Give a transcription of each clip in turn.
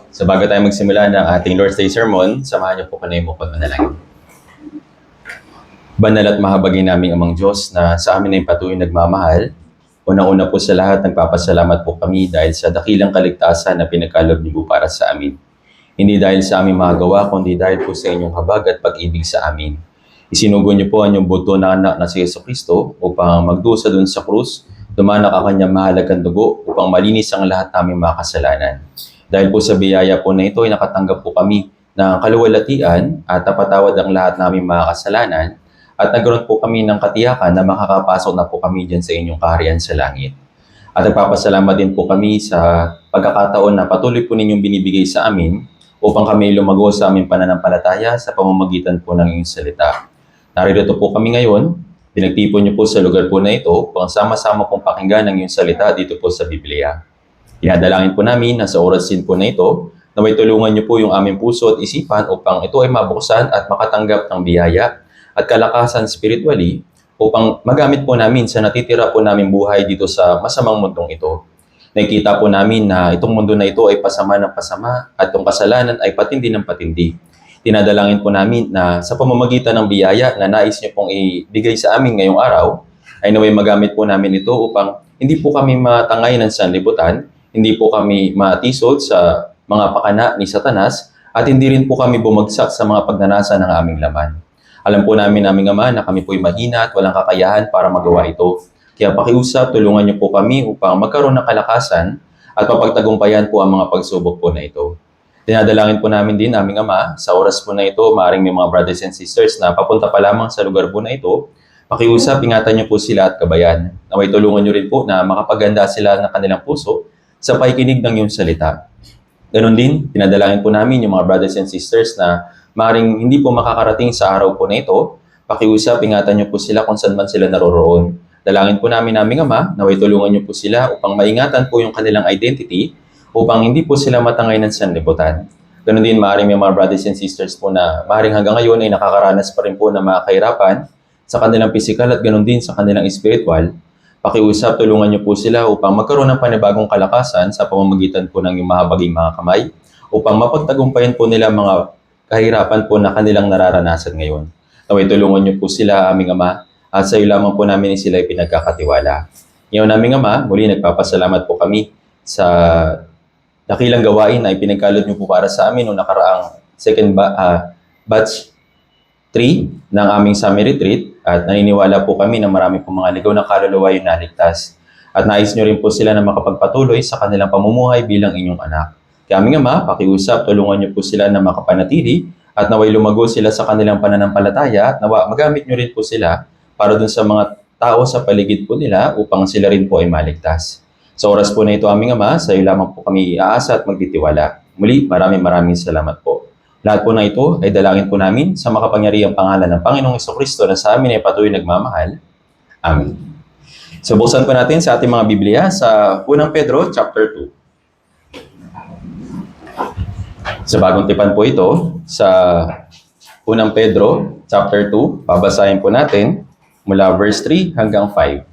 So bago tayo magsimula ng ating Lord's Day Sermon, samahan niyo po kanay mo pagmanalangin. Banal at mahabagin naming Amang Diyos na sa amin ay patuloy nagmamahal, unang-una po sa lahat, nagpapasalamat po kami dahil sa dakilang kaligtasan na pinagkaloob niyo po para sa amin. Hindi dahil sa aming mga gawa, kundi dahil po sa inyong habag at pag-ibig sa amin. Isinugo niyo po ang inyong buto na anak na si Jesucristo upang magdusa dun sa krus, dumanak ang kanyang mahalagang dugo upang malinis ang lahat naming mga kasalanan. Dahil po sa biyaya po na ito ay nakatanggap po kami ng kaluwalhatian at napatawad ang lahat naming mga kasalanan at nagkaroon po kami ng katiyakan na makakapasok na po kami dyan sa inyong kaharian sa langit. At nagpapasalamat din po kami sa pagkakataon na patuloy po ninyong binibigay sa amin upang kami lumago sa aming pananampalataya sa pamamagitan po ng iyong salita. Naririto po kami ngayon, pinagtipon niyo po sa lugar po na ito upang sama-sama pong pakinggan ang iyong salita dito po sa Biblia. Inadalangin po namin na sa oras din po na ito, na may tulungan niyo po yung aming puso at isipan upang ito ay mabuksan at makatanggap ng biyaya at kalakasan spiritually upang magamit po namin sa natitira po namin buhay dito sa masamang mundong ito. Nakikita po namin na itong mundo na ito ay pasama ng pasama at itong kasalanan ay patindi ng patindi. Tinadalangin po namin na sa pamamagitan ng biyaya na nais niyo pong ibigay sa amin ngayong araw, ay naway magamit po namin ito upang hindi po kami matangay ng sanlibutan, hindi po kami matisod sa mga pakana ni Satanas, at hindi rin po kami bumagsak sa mga pagnanasa ng aming laman. Alam po namin aming Ama na kami po'y mahina at walang kakayahan para magawa ito. Kaya pakiusap, tulungan niyo po kami upang magkaroon ng kalakasan at mapagtagumpayan po ang mga pagsubok po na ito. Dinadalangin po namin din aming Ama, sa oras po na ito, maaaring may mga brothers and sisters na papunta pa lamang sa lugar po na ito. Pakiusap, ingatan niyo po sila at kabayan. Naway tulungan niyo rin po na makapaganda sila ng kanilang puso sa pakikinig ng iyong salita. Ganon din, dinadalangin po namin yung mga brothers and sisters na maaaring hindi po makakarating sa araw po na ito. Pakiusap, ingatan niyo po sila kung saan man sila naroroon. Dalangin po namin aming Ama, naway tulungan niyo po sila upang maingatan po yung kanilang identity upang hindi po sila matangay ng sanlibutan. Ganon din, maaaring may mga brothers and sisters po na maaaring hanggang ngayon ay nakakaranas pa rin po ng mga kahirapan sa kanilang physical at ganon din sa kanilang spiritual. Pakiusap, tulungan niyo po sila upang magkaroon ng panibagong kalakasan sa pamamagitan po ng iyong mahabaging mga kamay upang mapagtagumpayan po nila mga kahirapan po na kanilang nararanasan ngayon. Naway tulungan niyo po sila, aming Ama, at sa iyo lamang po namin sila ay pinagkakatiwala. Ngayon naming Ama, muli nagpapasalamat po kami sa dakilang gawain na ipinagkaloob niyo po para sa amin noong nakaraang batch 3 ng aming summer retreat, at naniniwala po kami na marami po mga ligaw na kaluluwa yung naligtas. At nais niyo rin po sila na makapagpatuloy sa kanilang pamumuhay bilang inyong anak. Kaya aming Ama, pakiusap, tulungan niyo po sila na makapanatili at naway lumago sila sa kanilang pananampalataya at nawa magamit niyo rin po sila para dun sa mga tao sa paligid po nila upang sila rin po ay maligtas. Sa oras po na ito aming Ama, sa iyo lamang po kami iaasa at magtitiwala. Muli, maraming salamat po. Lahat po na ito ay dalangin po namin sa makapangyarihang pangalan ng Panginoong Jesucristo na sa amin ay patuloy nagmamahal. Amen. So buksan po natin sa ating mga Biblia sa 1 Pedro chapter 2. Sa bagong tipan po ito, sa 1 Pedro chapter 2, babasahin po natin mula verse 3 hanggang 5.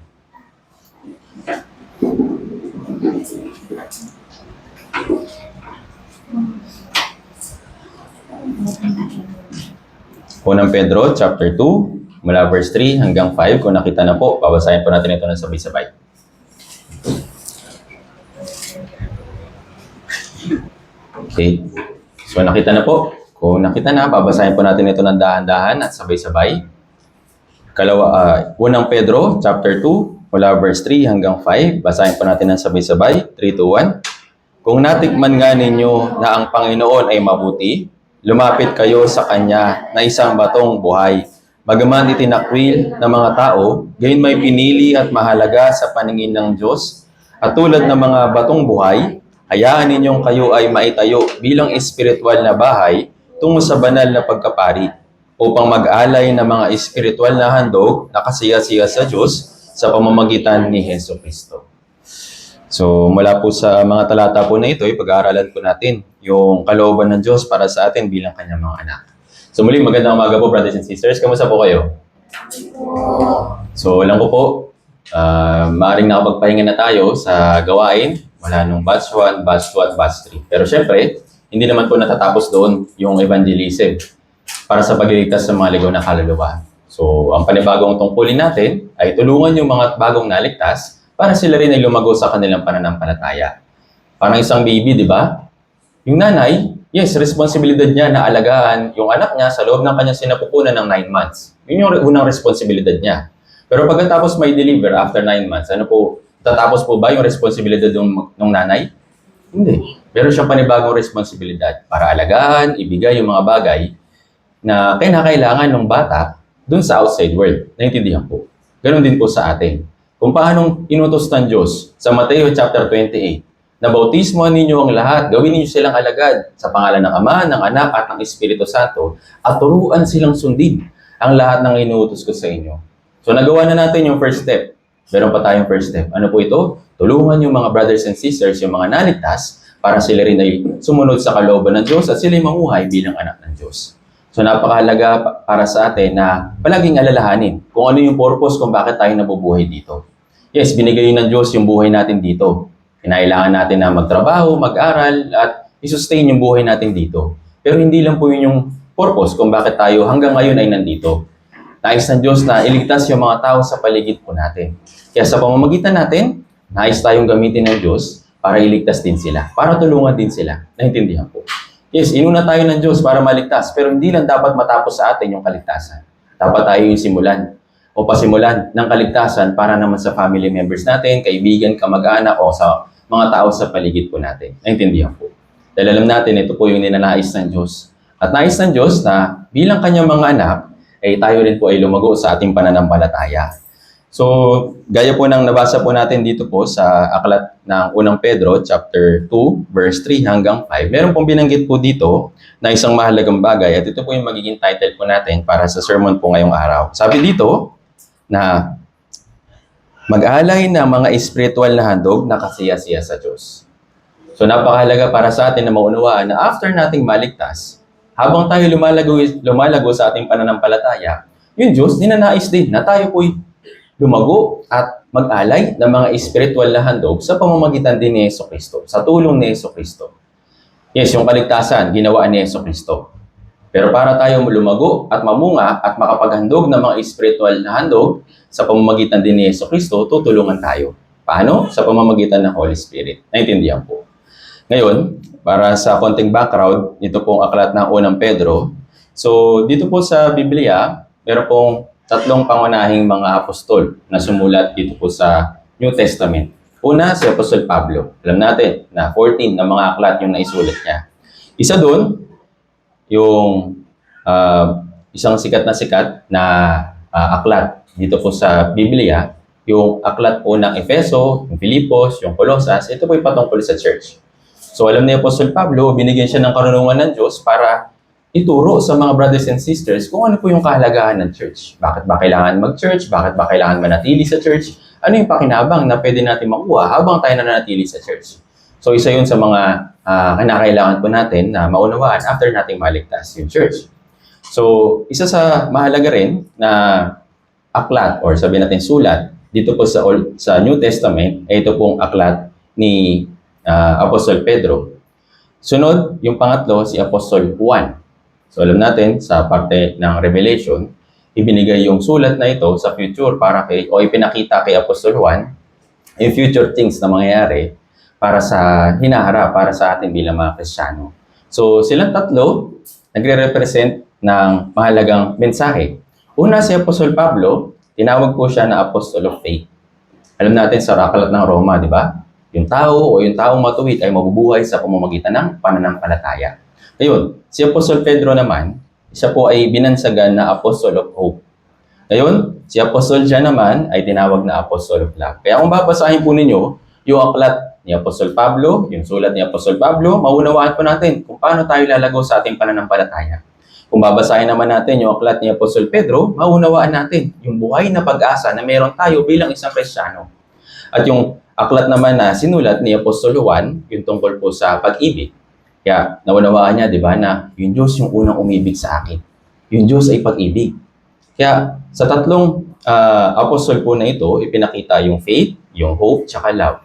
Unang Pedro, chapter 2, mula verse 3 hanggang 5. Kung nakita na po, babasahin po natin ito ng sabay-sabay. Okay. So, nakita na po. Kung nakita na, babasahin po natin ito ng dahan-dahan at sabay-sabay. Unang Pedro, chapter 2, mula verse 3 hanggang 5. Basahin po natin ng sabay-sabay. 3, 2, 1. Kung natikman nga ninyo na ang Panginoon ay mabuti, lumapit kayo sa Kanya na isang batong buhay. Bagaman itinakwil ng mga tao, gayon may pinili at mahalaga sa paningin ng Diyos. At tulad ng mga batong buhay, hayaan ninyong kayo ay maitayo bilang espiritual na bahay tungo sa banal na pagkapari, upang mag-alay ng mga espiritual na handog na kasiya-siya sa Diyos sa pamamagitan ni Jesucristo. So, mula po sa mga talata po na ito, pag-aaralan po natin yung kalooban ng Diyos para sa atin bilang Kanyang mga anak. So, muli, magandang umaga po, brothers and sisters. Kamusta po kayo? So, alam ko po, maaaring nakapagpahinga na tayo sa gawain. Wala nung batch 1, batch 2, at batch 3. Pero syempre, hindi naman po natatapos doon yung evangelism para sa pagliligtas sa mga ligaw na kaluluwa. So, ang panibagong tungkulin natin ay tulungan yung mga bagong naligtas para sila rin ay lumago sa kanilang pananampalataya. Parang isang baby, di ba? Yung nanay, yes, responsibilidad niya na alagaan yung anak niya sa loob ng kanyang sinapupunan ng 9 months. Yun yung unang responsibilidad niya. Pero pagkatapos may deliver after 9 months, ano po, tatapos po ba yung responsibilidad ng nanay? Hindi. Meron siyang panibagong responsibilidad para alagaan, ibigay yung mga bagay na kinakailangan ng bata dun sa outside world. Naintindihan po. Ganon din po sa atin. Kung paanong inutos ng Diyos sa Mateo chapter 28, na bautismo ninyo ang lahat, gawin ninyo silang alagad sa pangalan ng Ama, ng Anak, at ng Espiritu Santo, at turuan silang sundin ang lahat ng inuutos ko sa inyo. So nagawa na natin yung first step. Meron pa tayong first step. Ano po ito? Tulungan yung mga brothers and sisters, yung mga naligtas, para sila rin ay sumunod sa kalooban ng Diyos at sila'y mamuhay bilang anak ng Diyos. So napakahalaga para sa atin na palaging alalahanin kung ano yung purpose kung bakit tayo nabubuhay dito. Yes, binigay ng Diyos yung buhay natin dito. Kinailangan natin na magtrabaho, mag-aral, at i-sustain yung buhay natin dito. Pero hindi lang po yun yung purpose kung bakit tayo hanggang ngayon ay nandito. Nais ng Diyos na iligtas yung mga tao sa paligid po natin. Kaya sa pamamagitan natin, nais tayong gamitin ng Diyos para iligtas din sila, para tulungan din sila. Naintindihan po. Yes, inuna tayo ng Diyos para maligtas, pero hindi lang dapat matapos sa atin yung kaligtasan. Dapat tayo yung simulan o pasimulan ng kaligtasan para naman sa family members natin, kaibigan, kamag-anak o sa mga tao sa paligid po natin. Naintindihan po. Dahil alam natin, ito po yung ninanais ng Diyos. At nais ng Diyos na bilang kanyang mga anak, ay tayo rin po ay lumago sa ating pananampalataya. So, gaya po ng nabasa po natin dito po sa aklat ng unang Pedro, chapter 2, verse 3 hanggang 5. Meron pong binanggit po dito na isang mahalagang bagay at ito po yung magiging title po natin para sa sermon po ngayong araw. Sabi dito na mag-alay ng mga espiritual na handog na kasiyasiya sa Diyos. So, napakahalaga para sa atin na maunawaan na after nating maligtas, habang tayo lumalago sa ating pananampalataya, yung Diyos ninanais din na tayo po'y lumago at mag-alay ng mga espiritual na handog sa pamamagitan din ni Jesucristo, sa tulong ni Jesucristo. Yes, yung kaligtasan, ginawa ni Jesucristo. Pero para tayo lumago at mamunga at makapaghandog ng mga espiritual na handog sa pamamagitan din ni Jesucristo, tutulungan tayo. Paano? Sa pamamagitan ng Holy Spirit. Naintindihan po. Ngayon, para sa konting background, ito pong aklat ng unang Pedro. So, dito po sa Biblia, meron pong 3 pangunahing mga apostol na sumulat dito po sa New Testament. Una, si Apostol Pablo. Alam natin na 14 na mga aklat yung naisulat niya. Isa doon, yung isang sikat na aklat dito po sa Biblia, yung aklat po ng Efeso, yung Filipos, yung Colosas, ito po yung patungkol sa church. So alam ni Apostol Pablo, binigyan siya ng karunungan ng Diyos para ituro sa mga brothers and sisters kung ano po yung kahalagahan ng church. Bakit ba kailangan mag-church? Bakit ba kailangan manatili sa church? Ano yung pakinabang na pwede natin makuha habang tayo nananatili sa church? So isa yun sa mga kinakailangan po natin na maunawaan after nating maligtas yung church. So isa sa mahalaga rin na aklat or sabihin natin sulat dito po sa New Testament ay ito pong aklat ni Apostol Pedro. Sunod, yung pangatlo, si Apostol Juan. So alam natin, sa parte ng Revelation, ibinigay yung sulat na ito sa future o ipinakita kay Apostol Juan yung future things na mangyayari para sa hinaharap, para sa atin bilang mga Kristiyano. So silang tatlo, nagre-represent ng mahalagang mensahe. Una, si Apostol Pablo, tinawag po siya na Apostle of Faith. Alam natin sa aklat ng Roma, di ba? Yung tao o yung taong matuwid ay mabubuhay sa pamamagitan ng pananampalataya. Ngayon, si Apostol Pedro naman, siya po ay binansagan na Apostle of Hope. Ngayon, si Apostol John naman ay tinawag na Apostle of Love. Kaya kung babasahin po ninyo yung aklat ni Apostol Pablo, yung sulat ni Apostol Pablo, maunawaan po natin kung paano tayo lalago sa ating pananampalataya. Kung babasahin naman natin yung aklat ni Apostol Pedro, maunawaan natin yung buhay na pag-asa na meron tayo bilang isang Kristiyano. At yung aklat naman na sinulat ni Apostol Juan, yung tungkol po sa pag-ibig. Kaya naunawaan niya, di ba, na yung Diyos yung unang umibig sa akin. Yung Diyos ay pag-ibig. Kaya sa tatlong apostol po na ito, ipinakita yung faith, yung hope, tsaka love.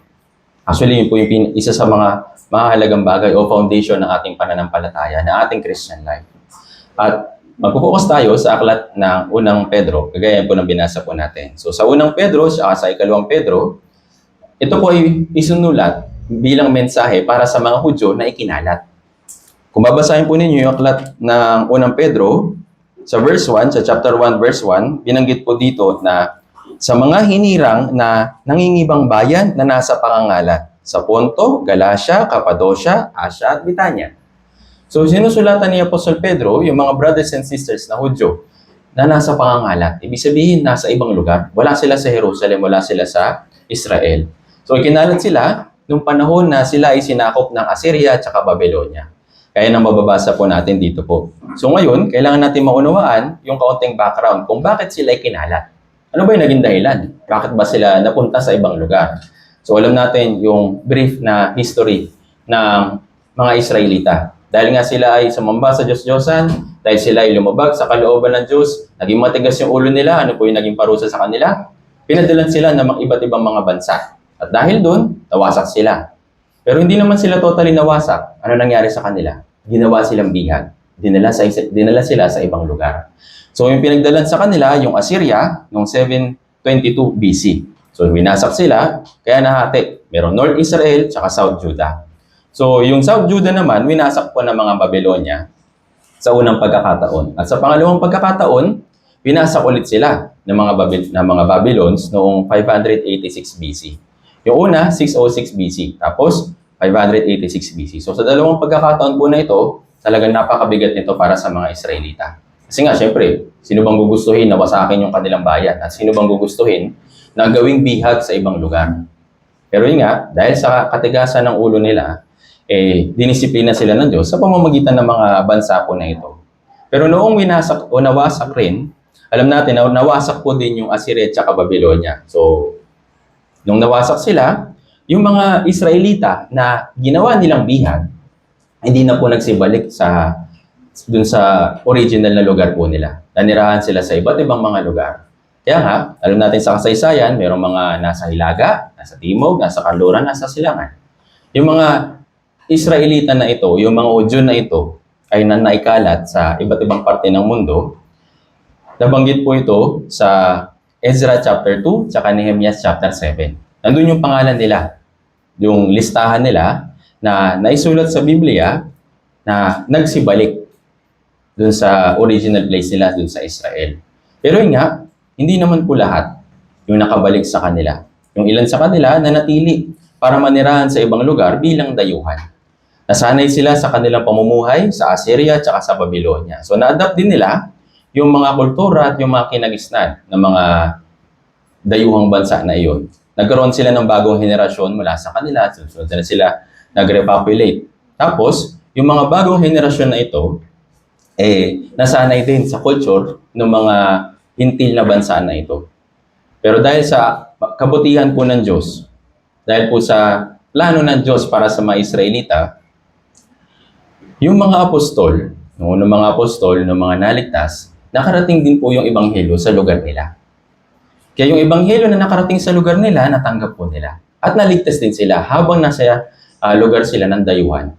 Actually, yun po yung isa sa mga mahalagang bagay o foundation ng ating pananampalataya, ng ating Christian life. At magpo-focus tayo sa aklat ng unang Pedro, kagaya po ng binasa po natin. So sa unang Pedro, sa ikalawang Pedro, ito po ay isinulat bilang mensahe para sa mga Hudyo na ikinalat. Kung babasahin po ninyo yung aklat ng unang Pedro, sa verse 1, sa chapter 1, verse 1, binanggit po dito na sa mga hinirang na nangingibang bayan na nasa pakangalan, sa Ponto, Galacia, Cappadocia, Asia at Bitanya. So sinusulatan ni Apostol Pedro yung mga brothers and sisters na Hudyo na nasa pakangalan. Ibig sabihin, nasa ibang lugar. Wala sila sa Jerusalem, wala sila sa Israel. So ikinalat sila nung panahon na sila ay sinakop ng Assyria at saka Babylonia. Kaya nang mababasa po natin dito po. So ngayon, kailangan natin maunawaan yung kaunting background kung bakit sila ikinalat. Ano ba yung naging dahilan? Bakit ba sila napunta sa ibang lugar? So alam natin yung brief na history ng mga Israelita. Dahil nga sila ay sumamba sa Diyos-Diyosan, dahil sila ay lumabag sa kalooban ng Diyos, naging matigas yung ulo nila, ano po yung naging parusa sa kanila? Pinadalan sila ng mga iba't ibang mga bansa. At dahil doon, nawasak sila. Pero hindi naman sila totally nawasak. Ano nangyari sa kanila? Ginawa silang bihag. Dinala sila sa ibang lugar. So yung pinagdalan sa kanila, yung Assyria, noong 722 BC. So winasak sila, kaya nahati. Merong North Israel, tsaka South Judah. So yung South Judah naman, winasak po ng mga Babylonia sa unang pagkakataon. At sa pangalawang pagkakataon, winasak ulit sila ng mga Babylons noong 586 BC. Yung una, 606 BC. Tapos, 586 BC. So, sa dalawang pagkakataon po na ito, talagang napakabigat nito para sa mga Israelita. Kasi nga, syempre, sino bang gugustuhin na wasakin yung kanilang bayan? At sino bang gugustuhin na gawing bihag sa ibang lugar? Pero yun nga, dahil sa katigasan ng ulo nila, dinisiplina sila ng Diyos sa pamamagitan ng mga bansa po na ito. Pero noong winasak o nawasak rin, alam natin na nawasak po din yung Assyria at saka Babylonia. So, nung nawasak sila, yung mga Israelita na ginawa nilang bihag, hindi na po nagsibalik dun sa original na lugar po nila. Nanirahan sila sa iba't ibang mga lugar. Kaya nga, alam natin sa kasaysayan, mayroong mga nasa Hilaga, nasa Timog, nasa Kanluran, nasa Silangan. Yung mga Israelita na ito, yung mga Hudyo na ito, ay naikalat sa iba't ibang parte ng mundo. Nabanggit po ito sa Ezra chapter 2, tsaka Nehemiah chapter 7. Nandun yung pangalan nila, yung listahan nila na naisulat sa Biblia na nagsibalik dun sa original place nila dun sa Israel. Pero yun nga, hindi naman po lahat yung nakabalik sa kanila. Yung ilan sa kanila nanatili para manirahan sa ibang lugar bilang dayuhan. Nasanay sila sa kanilang pamumuhay sa Assyria at sa Babylonia. So na-adapt din nila yung mga kultura at yung mga kinagisnan ng mga dayuhang bansa na iyon. Nagkaroon sila ng bagong henerasyon mula sa kanila, susunod na sila nag-repopulate. Tapos, yung mga bagong henerasyon na ito, nasanay din sa culture ng mga hintil na bansa na ito. Pero dahil sa kabutihan po ng Diyos, dahil po sa plano ng Diyos para sa mga Israelita, yung mga apostol, ng mga naligtas, nakarating din po yung ebanghelyo sa lugar nila. Kaya yung ebanghelyo na nakarating sa lugar nila, natanggap po nila. At naligtas din sila habang nasa lugar sila ng dayuhan.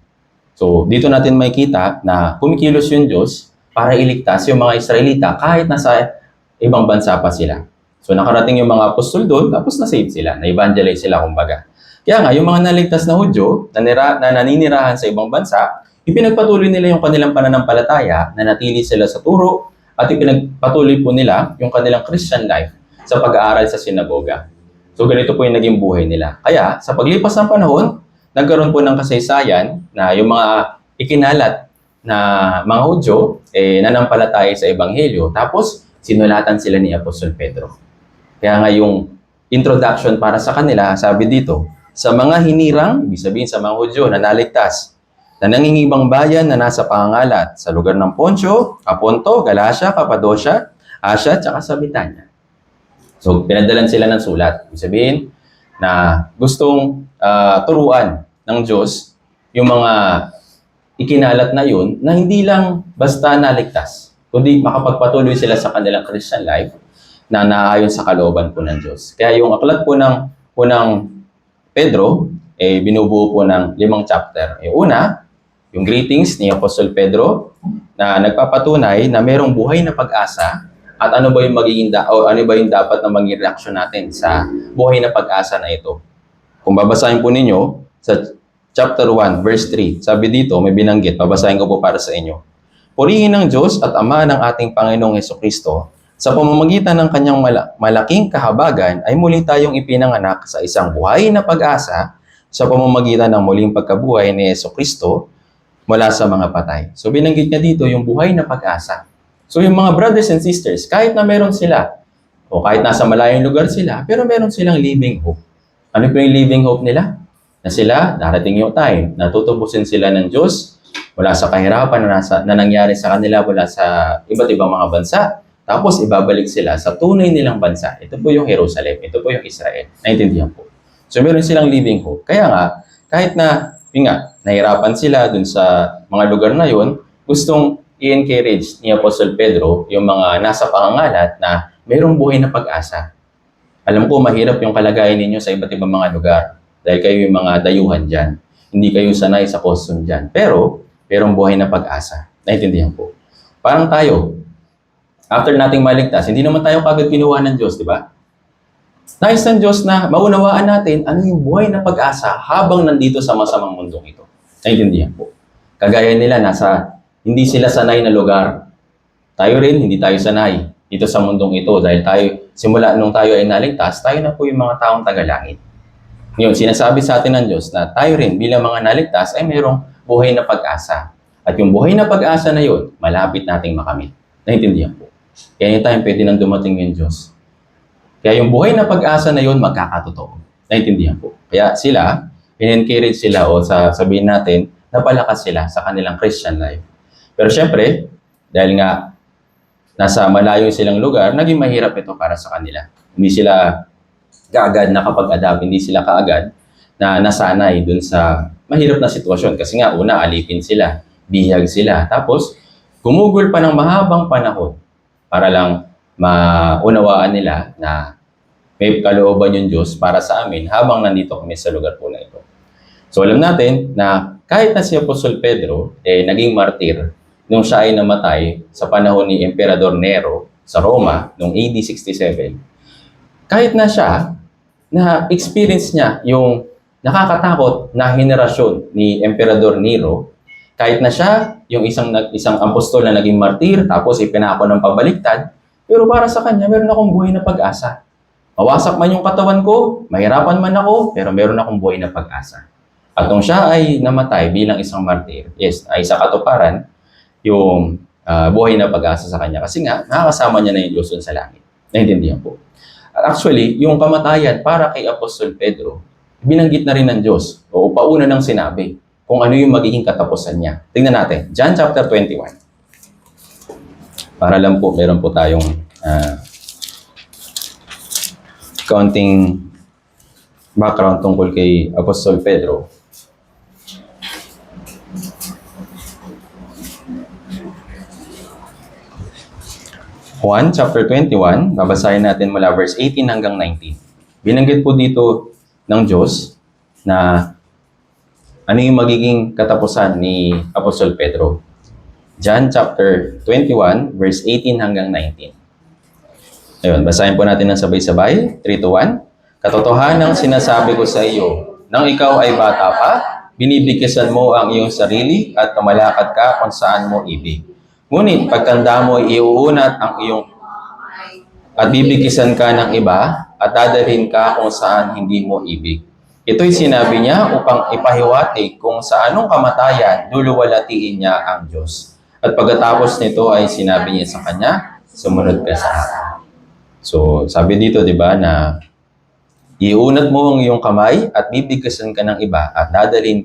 So, dito natin makikita na kumikilos yung Diyos para iligtas yung mga Israelita kahit nasa ibang bansa pa sila. So, nakarating yung mga apostol doon, tapos na-save sila, na-evangelize sila kumbaga. Kaya nga, yung mga naligtas na Hudyo na naninirahan sa ibang bansa, ipinagpatuloy nila yung kanilang pananampalataya, na natili sila sa turo, at ipinagpatuloy po nila yung kanilang Christian life sa pag-aaral sa sinagoga. So ganito po yung naging buhay nila. Kaya sa paglipas ng panahon, nagkaroon po ng kasaysayan na yung mga ikinalat na mga Hudyo nanampalataya sa Ebanghelyo. Tapos sinulatan sila ni Apostol Pedro. Kaya nga yung introduction para sa kanila, sabi dito, sa mga hinirang, ibig sabihin sa mga Hudyo na naligtas, na nangingibang bayan na nasa pangangalat sa lugar ng Ponto, Galacia, Cappadocia, Asia, at sa Bitanya. So, pinadalan sila ng sulat. Ibig sabihin na gustong turuan ng Diyos yung mga ikinalat na yun na hindi lang basta naligtas, kundi makapagpatuloy sila sa kanilang Christian life na naayon sa kalooban po ng Diyos. Kaya yung aklat po ng unang Pedro binubuo po ng 5 chapter. Yung una, yung greetings ni Apostol Pedro na nagpapatunay na mayroong buhay na pag-asa at ano ba yung ano ba yung dapat na maging reaksyon natin sa buhay na pag-asa na ito. Kung babasahin po ninyo sa chapter 1, verse 3, sabi dito, may binanggit, babasahin ko po para sa inyo. Purihin ng Diyos at Ama ng ating Panginoong Hesukristo, sa pamamagitan ng kanyang malaking kahabagan ay muli tayong ipinanganak sa isang buhay na pag-asa sa pamamagitan ng muling pagkabuhay ni Hesukristo mula sa mga patay. So binanggit niya dito yung buhay na pag-asa. So yung mga brothers and sisters, kahit na meron sila, o kahit nasa malayong lugar sila, pero meron silang living hope. Ano po yung living hope nila? Na sila, darating yung time, natutubusin sila ng Diyos mula sa kahirapan na nangyari sa kanila mula sa iba't ibang mga bansa. Tapos ibabalik sila sa tunay nilang bansa. Ito po yung Jerusalem, ito po yung Israel. Naintindihan po. So meron silang living hope. Kaya nga, kahit na, yun nga, nahirapan sila dun sa mga lugar na yun, gustong i-encourage ni Apostol Pedro yung mga nasa pangangalat na mayroong buhay na pag-asa. Alam ko, mahirap yung kalagayan ninyo sa iba't ibang mga lugar dahil kayo yung mga dayuhan dyan. Hindi kayo sanay sa custom dyan. Pero, mayroong buhay na pag-asa. Naintindihan po. Parang tayo, after nating maligtas, hindi naman tayo kagad kinuha ng Diyos, di ba? Nais ng Diyos na maunawaan natin ano yung buhay na pag-asa habang nandito sa masamang mundong ito. Naintindihan po. Kagaya nila, hindi sila sanay na lugar. Tayo rin, hindi tayo sanay dito sa mundong ito dahil simula nung tayo ay naligtas, tayo na po yung mga taong tagalangit. Ngayon, sinasabi sa atin ng Diyos na tayo rin bilang mga naligtas ay mayroong buhay na pag-asa. At yung buhay na pag-asa na yun, malapit nating makamit. Naintindihan po. Kaya yung time, pwede nang dumating yung Diyos. Kaya yung buhay na pag-asa na yun, magkakatotoo. Naintindihan po. Kaya sila, in-encourage sila o sabihin natin, napalakas sila sa kanilang Christian life. Pero syempre, dahil nga nasa malayo silang lugar, naging mahirap ito para sa kanila. Hindi sila kaagad nakapag-adapt, hindi sila kaagad na nasanay dun sa mahirap na sitwasyon. Kasi nga, una, alipin sila, bihag sila. Tapos, gumugol pa ng mahabang panahon para lang maunawaan nila na may kalooban yung Diyos para sa amin habang nandito kami sa lugar po na ito. So, alam natin na kahit na si Apostol Pedro naging martir nung siya ay namatay sa panahon ni Emperador Nero sa Roma noong AD 67, kahit na siya, na-experience niya yung nakakatakot na henerasyon ni Emperador Nero, kahit na siya, yung isang apostol na naging martir, tapos ipinako ng pabaliktad, pero para sa kanya, meron akong buhay na pag-asa. Mawasak man yung katawan ko, mahirapan man ako, pero meron akong buhay na pag-asa. At nung siya ay namatay bilang isang martir, ay sa katuparan, yung buhay na pag-asa sa kanya. Kasi nga, nakakasama niya na yung Diyos sa langit. Naintindihan po. Actually, yung kamatayan para kay Apostol Pedro, binanggit na rin ng Diyos o pauna nang sinabi kung ano yung magiging katapusan niya. Tingnan natin, John chapter 21. Para lang po, meron po tayong kaunting background tungkol kay Apostol Pedro. Juan chapter 21, babasahin natin mula verse 18 hanggang 19. Binanggit po dito ng Diyos na ano yung magiging katapusan ni Apostol Pedro. John chapter 21, verse 18 hanggang 19. Ayun, basahin po natin ng sabay-sabay. 3 to 1. Katotohanang sinasabi ko sa iyo, nang ikaw ay bata pa, binibigkisan mo ang iyong sarili at tumalakad ka kung saan mo ibig. Ngunit pagtanda mo, iuunat ang iyong at bibigkisan ka ng iba at dadalhin ka kung saan hindi mo ibig. Ito'y sinabi niya upang ipahiwatig kung sa anong kamatayan luluwalatiin niya ang Diyos. At pagkatapos nito ay sinabi niya sa kanya, sumunod ka sa akin. So, sabi dito, di ba, na iunat mo ang iyong kamay at bibigkasan ka ng iba at dadalhin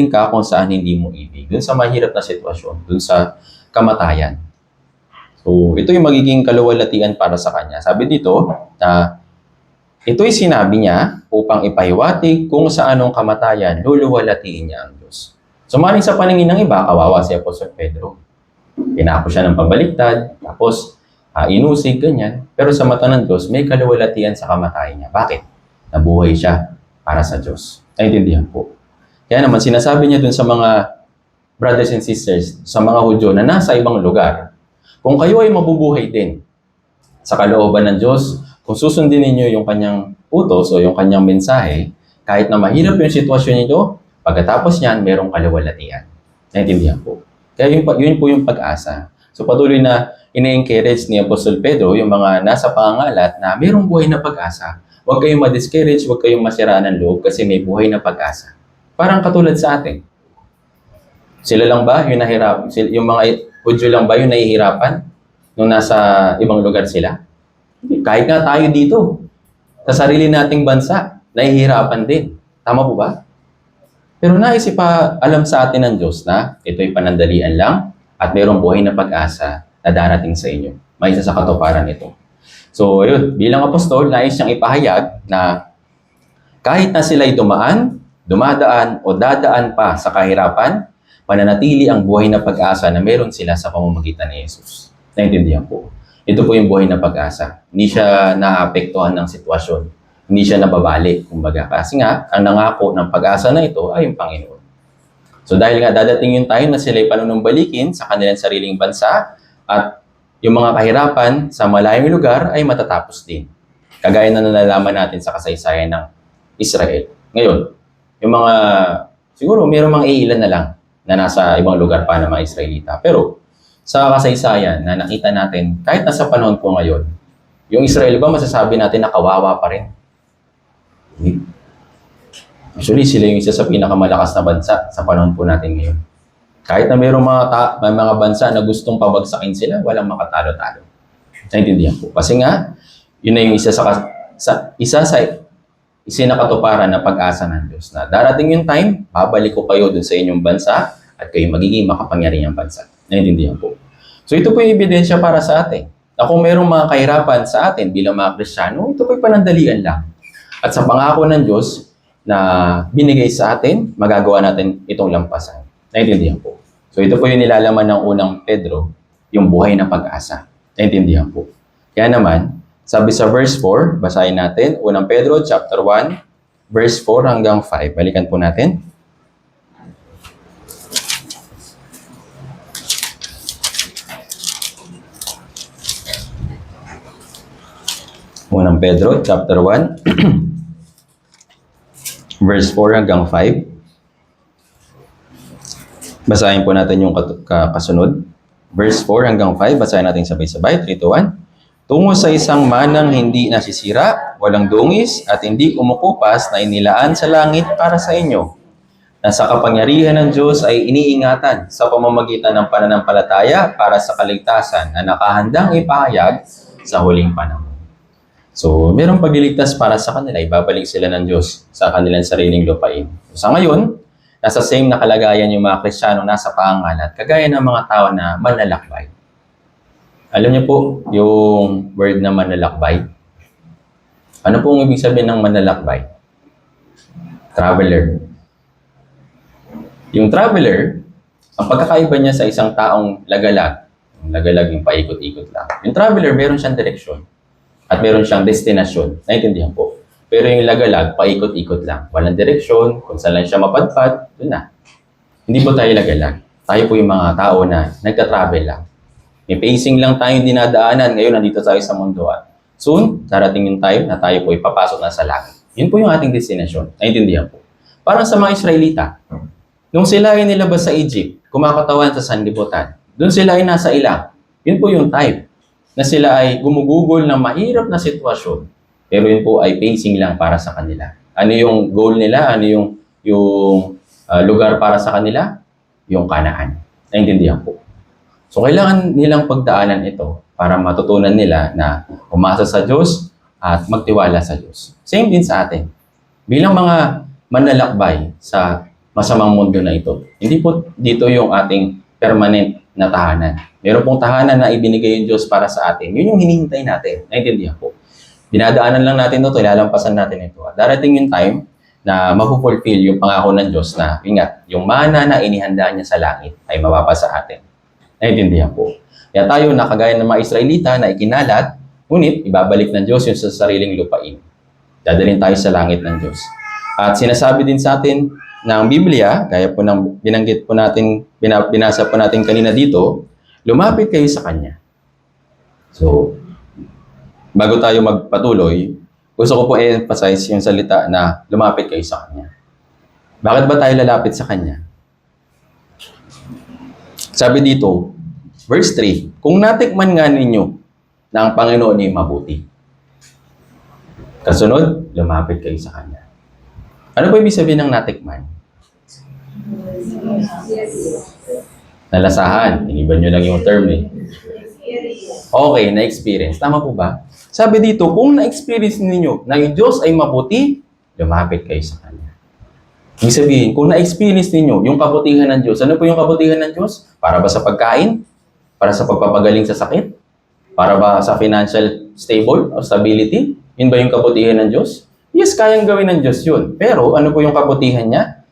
ka kung saan hindi mo ibig. Dun sa mahirap na sitwasyon, dun sa kamatayan. So, ito yung magiging kaluwalhatian para sa kanya. Sabi dito na ito'y sinabi niya upang ipahiwatig kung sa anong kamatayan luluwalhatiin niya ang Diyos. So, maring sa paningin ng iba, kawawa si Apostol Pedro. Pinako siya ng pabaliktad, tapos inusig, ganyan. Pero sa mata ng Diyos, may kaluwalhatian sa kamatayan niya. Bakit? Nabuhay siya. para sa Diyos. Naintindihan po. Kaya naman sinasabi niya dun sa mga brothers and sisters, sa mga Hudyo na nasa ibang lugar, kung kayo ay mabubuhay din sa kalooban ng Diyos, kung susundin ninyo yung kanyang utos o yung kanyang mensahe, kahit na mahirap yung sitwasyon ninyo, pagkatapos niyan, merong kaluwalhatian. Naintindihan po. Kaya yun po yung pag-asa. So patuloy na ina-encourage ni Apostol Pedro yung mga nasa pangangalat na mayroong buhay na pag-asa. Huwag kayong ma-discourage, huwag kayong masira ng loob kasi may buhay na pag-asa. Parang katulad sa atin. Sila lang ba yung nahirap? Yung mga Hudyo lang ba yung nahihirapan nung nasa ibang lugar sila? Kahit nga tayo dito, sa sarili nating bansa, nahihirapan din. Tama po ba? Pero alam sa atin ng Diyos na ito'y panandalian lang at mayroong buhay na pag-asa na darating sa inyo. May isa sa katuparan ito. So, yun, bilang apostol, nais siyang ipahayag na kahit na sila'y dumadaan o dadaan pa sa kahirapan, mananatili ang buhay na pag-asa na meron sila sa pamamagitan ni Jesus. Naintindihan po. Ito po yung buhay na pag-asa. Hindi siya naapektuhan ng sitwasyon. Hindi siya nababalik, kumbaga. Kasi nga, ang nangako ng pag-asa na ito ay yung Panginoon. So dahil nga dadating yung time na sila'y panunumbalikin sa kanilang sariling bansa at yung mga kahirapan sa malayong lugar ay matatapos din. Kagaya na nalalaman natin sa kasaysayan ng Israel. Ngayon, yung mga, siguro mayroong mga iilan na lang na nasa ibang lugar pa ng mga Israelita. Pero sa kasaysayan na nakita natin, kahit nasa panahon po ngayon, yung Israel ba masasabi natin na kawawa pa rin? Actually, sila yung isa sa pinakamalakas na bansa sa panahon po natin ngayon. Kahit na mayroong may mga bansa na gustong pabagsakin sila, walang makatalo-talo. Naintindihan po. Kasi nga, yun na yung isa sa isinakatuparan na pag-asa ng Diyos na darating yung time, babalik ko kayo dun sa inyong bansa at kayo magiging makapangyarihang bansa. Naintindihan po. So ito po yung ebidensya para sa atin. Na kung mayroong mga kahirapan sa atin bilang mga Kristiyano, ito po yung panandalian lang. At sa pangako ng Diyos na binigay sa atin, magagawa natin itong lampasan. Naintindihan po. So ito po yung nilalaman ng unang Pedro, yung buhay na pag-asa. Naintindihan po. Kaya naman, sabi sa verse 4, basahin natin, unang Pedro chapter 1, verse 4 hanggang 5. Balikan po natin. Unang Pedro chapter 1, verse 4 hanggang 5. Basahin po natin yung kasunod. Verse 4 hanggang 5, basahin natin sabay-sabay. 3, 2, 1. Tungo sa isang manang hindi nasisira, walang dungis, at hindi umukupas na inilaan sa langit para sa inyo, na sa kapangyarihan ng Diyos ay iniingatan sa pamamagitan ng pananampalataya para sa kaligtasan na nakahandang ipahayag sa huling panahon. So, merong pagliligtas para sa kanila, ibabalik sila ng Diyos sa kanilang sariling lupain. Sa ngayon, nasa same na kalagayan yung mga Kristiyano nasa pangangalat, kagaya ng mga tao na manlalakbay. Alam niyo po, yung word na manlalakbay, ano pong ibig sabihin ng manlalakbay? Traveler. Yung traveler, ang pagkakaiba niya sa isang taong lagalag, yung paikot-ikot lang. Yung traveler, meron siyang direksyon at meron siyang destinasyon. Naintindihan po. Pero yung lagalag, paikot-ikot lang. Walang direksyon, kung saan lang siya mapadpad, doon na. Hindi po tayo lagalag. Tayo po yung mga tao na nagta-travel lang. May pacing lang tayong dinadaanan. Ngayon, nandito tayo sa mundo. At soon, darating yung time na tayo po ipapasok na sa langit. Yun po yung ating destinasyon. Naintindihan po. Parang sa mga Israelita, nung sila ay nilabas sa Egypt, kumakatawan sa sanlibutan, doon sila ay nasa ilang. Yun po yung time na sila ay gumugugol ng mahirap na sitwasyon. Pero yun po ay pacing lang para sa kanila. Ano yung goal nila? Ano yung lugar para sa kanila? Yung Kanaan. Naintindihan po. So, kailangan nilang pagdaanan ito para matutunan nila na umasa sa Diyos at magtiwala sa Diyos. Same din sa atin. Bilang mga manlalakbay sa masamang mundo na ito, hindi po dito yung ating permanent na tahanan. Meron pong tahanan na ibinigay yung Diyos para sa atin. Yun yung hinihintay natin. Naintindihan po. Dinadaanan lang natin ito, ilalampasan natin ito. At darating yung time na mapupulfill yung pangako ng Diyos na, ingat, yung mana na inihanda niya sa langit ay mapapasa atin. Naintindihan po. Kaya tayo, nakagaya ng mga Israelita na ikinalat, ngunit ibabalik ng Diyos yung sa sariling lupain. Dadalhin tayo sa langit ng Diyos. At sinasabi din sa atin ng Biblia, gaya po ng binanggit po natin, binasa po natin kanina dito, lumapit kayo sa Kanya. So, bago tayo magpatuloy, gusto ko po i-emphasize yung salita na lumapit kayo sa Kanya. Bakit ba tayo lalapit sa Kanya? Sabi dito, verse 3, kung natikman nga ninyo na ang Panginoon ay mabuti. Kasunod, lumapit kayo sa Kanya. Ano po ibig sabihin ng natikman? Nalasahan. Iniban nyo lang yung term eh. Okay, na-experience. Tama po ba? Sabi dito, kung na-experience ninyo na yung Diyos ay mabuti, lumapit kayo sa Kanya. Ibig sabihin, kung na-experience ninyo yung kabutihan ng Diyos, ano po yung kabutihan ng Diyos? Para ba sa pagkain? Para sa pagpapagaling sa sakit? Para ba sa financial stable o stability? Yun ba yung kabutihan ng Diyos? Yes, kayang gawin ng Diyos yun. Pero ano po yung kabutihan niya?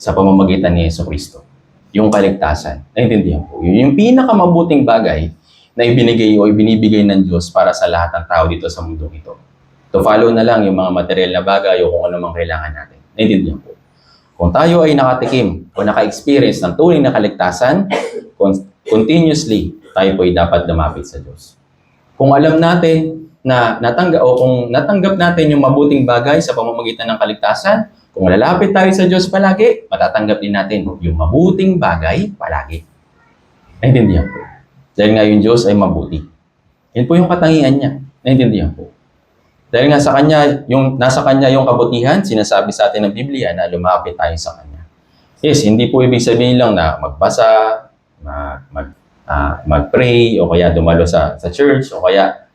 Sa pamamagitan ni Jesucristo. Yung kaligtasan. Naintindihan po. Yun yung pinakamabuting bagay na ibinigay o ibinibigay ng Diyos para sa lahat ng tao dito sa mundong ito. To follow na lang yung mga material na bagay o kung ano mang kailangan natin. Naintindihan po. Kung tayo ay nakatikim o naka-experience ng tunay na kaligtasan, continuously, tayo po ay dapat lumapit sa Diyos. Kung alam natin na natanggap natin yung mabuting bagay sa pamamagitan ng kaligtasan, kung lalapit tayo sa Diyos palagi, matatanggap din natin yung mabuting bagay palagi. Naintindihan po. Dahil nga yung Diyos ay mabuti. Yan po yung katangian niya. Naintindihan po. Dahil nga sa Kanya, nasa Kanya yung kabutihan, sinasabi sa atin ng Biblia na lumapit tayo sa Kanya. Yes, hindi po ibig sabihin lang na magbasa, mag-pray, o kaya dumalo sa church, o kaya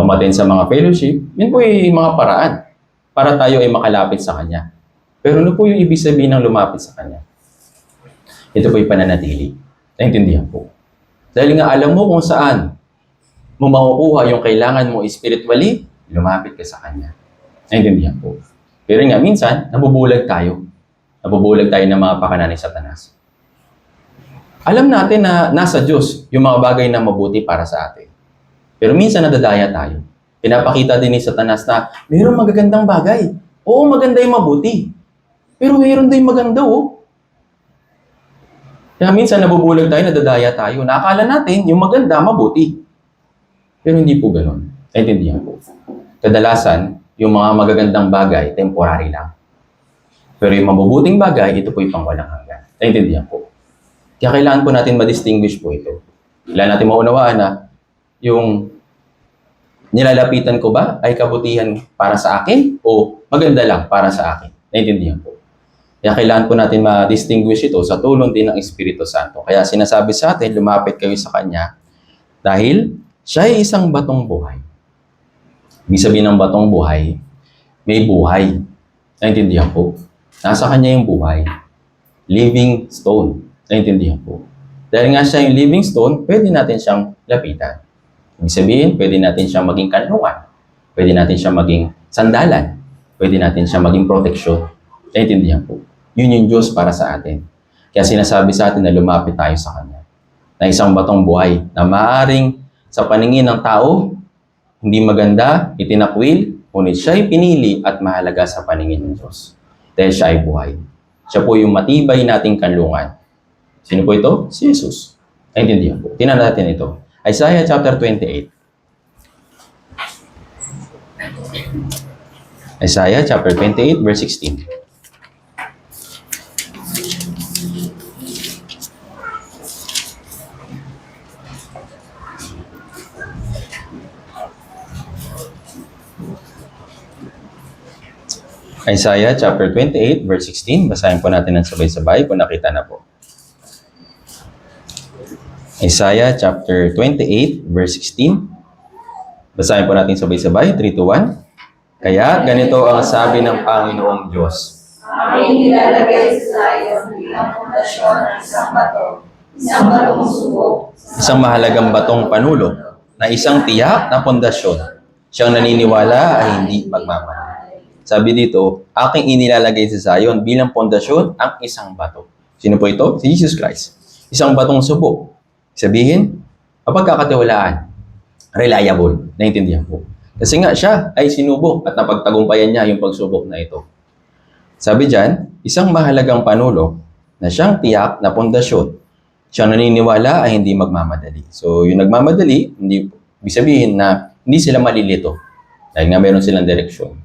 umattend sa mga fellowship. Yan po yung mga paraan para tayo ay makalapit sa Kanya. Pero ano po yung ibig sabihin ng lumapit sa Kanya? Ito po yung pananatili. Naintindihan po. Dahil nga alam mo kung saan mo makukuha yung kailangan mo spiritually, lumapit ka sa Kanya. Naintindihan po. Pero nga, minsan, nabubulag tayo. Nabubulag tayo ng mga pakana ni Satanas. Alam natin na nasa Diyos yung mga bagay na mabuti para sa atin. Pero minsan nadadaya tayo. Pinapakita din ni Satanas na mayroong magagandang bagay. Oo, maganda yung mabuti. Pero mayroon din maganda, oh. Kaya minsan nabubulag tayo, nadadaya tayo. Nakakala natin yung maganda, mabuti. Pero hindi po ganoon. Naintindihan po. Kadalasan, yung mga magagandang bagay, temporary lang. Pero yung mabubuting bagay, ito po yung pangwalang hanggan. Naintindihan po. Kaya kailangan po natin ma-distinguish po ito. Kailangan natin maunawaan na yung nilalapitan ko ba ay kabutihan para sa akin o maganda lang para sa akin. Naintindihan po. Kaya kailangan po natin ma-distinguish ito sa tulong din ng Espiritu Santo. Kaya sinasabi sa atin, lumapit kayo sa Kanya dahil siya ay isang batong buhay. Ibig sabihin ng batong buhay, may buhay. Naintindihan po? Nasa Kanya yung buhay. Living stone. Naintindihan po? Dahil nga siya yung living stone, pwede natin siyang lapitan. Ibig sabihin, pwede natin siyang maging kanlungan. Pwede natin siyang maging sandalan. Pwede natin siyang maging proteksyon. Naintindihan po? Yun yung Diyos para sa atin. Kaya sinasabi sa atin na lumapit tayo sa Kanya. Na isang batong buhay na maaaring sa paningin ng tao, hindi maganda, itinakwil, ngunit siya'y pinili at mahalaga sa paningin ng Diyos. Dahil siya ay buhay. Siya po yung matibay nating kanlungan. Sino po ito? Si Jesus. Naintindihan po. Tingnan natin ito. Isaiah chapter 28. Isaiah chapter 28 verse 16. Isaiah chapter 28 verse 16. Basahin po natin ng sabay-sabay kung nakita na po. Isaiah chapter 28 verse 16. Basahin po natin sabay-sabay. 3, 2, 1. Kaya ganito ang sabi ng Panginoong Diyos. Aking nilalagay sa Zion bilang pundasyon ng isang bato, isang batong subok, Isang mahalagang batong panulo na isang tiyak na pundasyon. Siyang naniniwala ay hindi magmamahal. Sabi dito, aking inilalagay sa Zion bilang pundasyon ang isang bato. Sino po ito? Si Jesus Christ. Isang batong subok. Sabihin, mapagkakatiwalaan, reliable, naintindihan po. Kasi nga siya ay sinubok at napagtagumpayan niya yung pagsubok na ito. Sabi diyan, isang mahalagang panulo na siyang tiyak na pundasyon. Siyang naniniwala ay hindi magmamadali. So, yung nagmamadali, hindi ibig sabihin na hindi sila malilito dahil nga meron silang direksyon.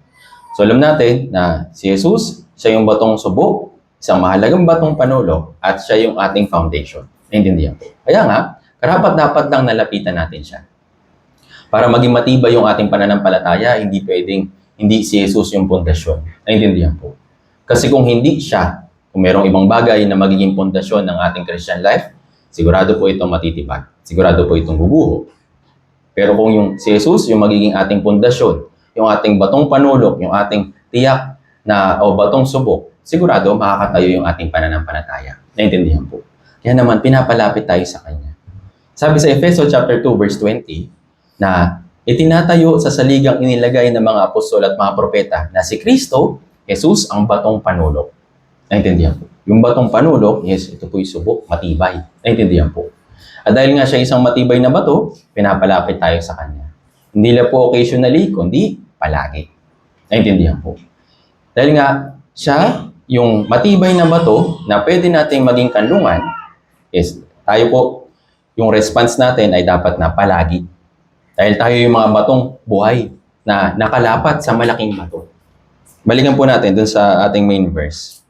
So, alam natin na si Jesus, siya yung batong subok, isang mahalagang batong panulo, at siya yung ating foundation. Naintindihan po. Kaya nga, karapat-dapat lang nalapitan natin siya. Para maging matibay yung ating pananampalataya, hindi pwedeng hindi si Jesus yung pundasyon. Naintindihan po. Kasi kung hindi siya, kung merong ibang bagay na magiging pundasyon ng ating Christian life, sigurado po itong matitibag. Sigurado po itong bubuho. Pero kung yung si Jesus, yung magiging ating pundasyon, yung ating batong panulok, yung ating tiyak na o batong subok, sigurado makakatayo yung ating pananampalataya. Naintindihan po. Kaya naman, pinapalapit tayo sa Kanya. Sabi sa Efeso chapter 2, verse 20, na itinatayo sa saligang inilagay ng mga apostol at mga propeta na si Kristo, Jesus, ang batong panulok. Naintindihan po. Yung batong panulok, yes, ito po yung subok, matibay. Naintindihan po. At dahil nga siya isang matibay na bato, pinapalapit tayo sa Kanya. Hindi lang po occasionally, kundi palagi. Naintindihan po. Dahil nga, siya, yung matibay na bato na pwede nating maging kanlungan, yes, tayo po, yung response natin ay dapat na palagi. Dahil tayo yung mga batong buhay na nakalapat sa malaking bato. Balikan po natin dun sa ating main verse.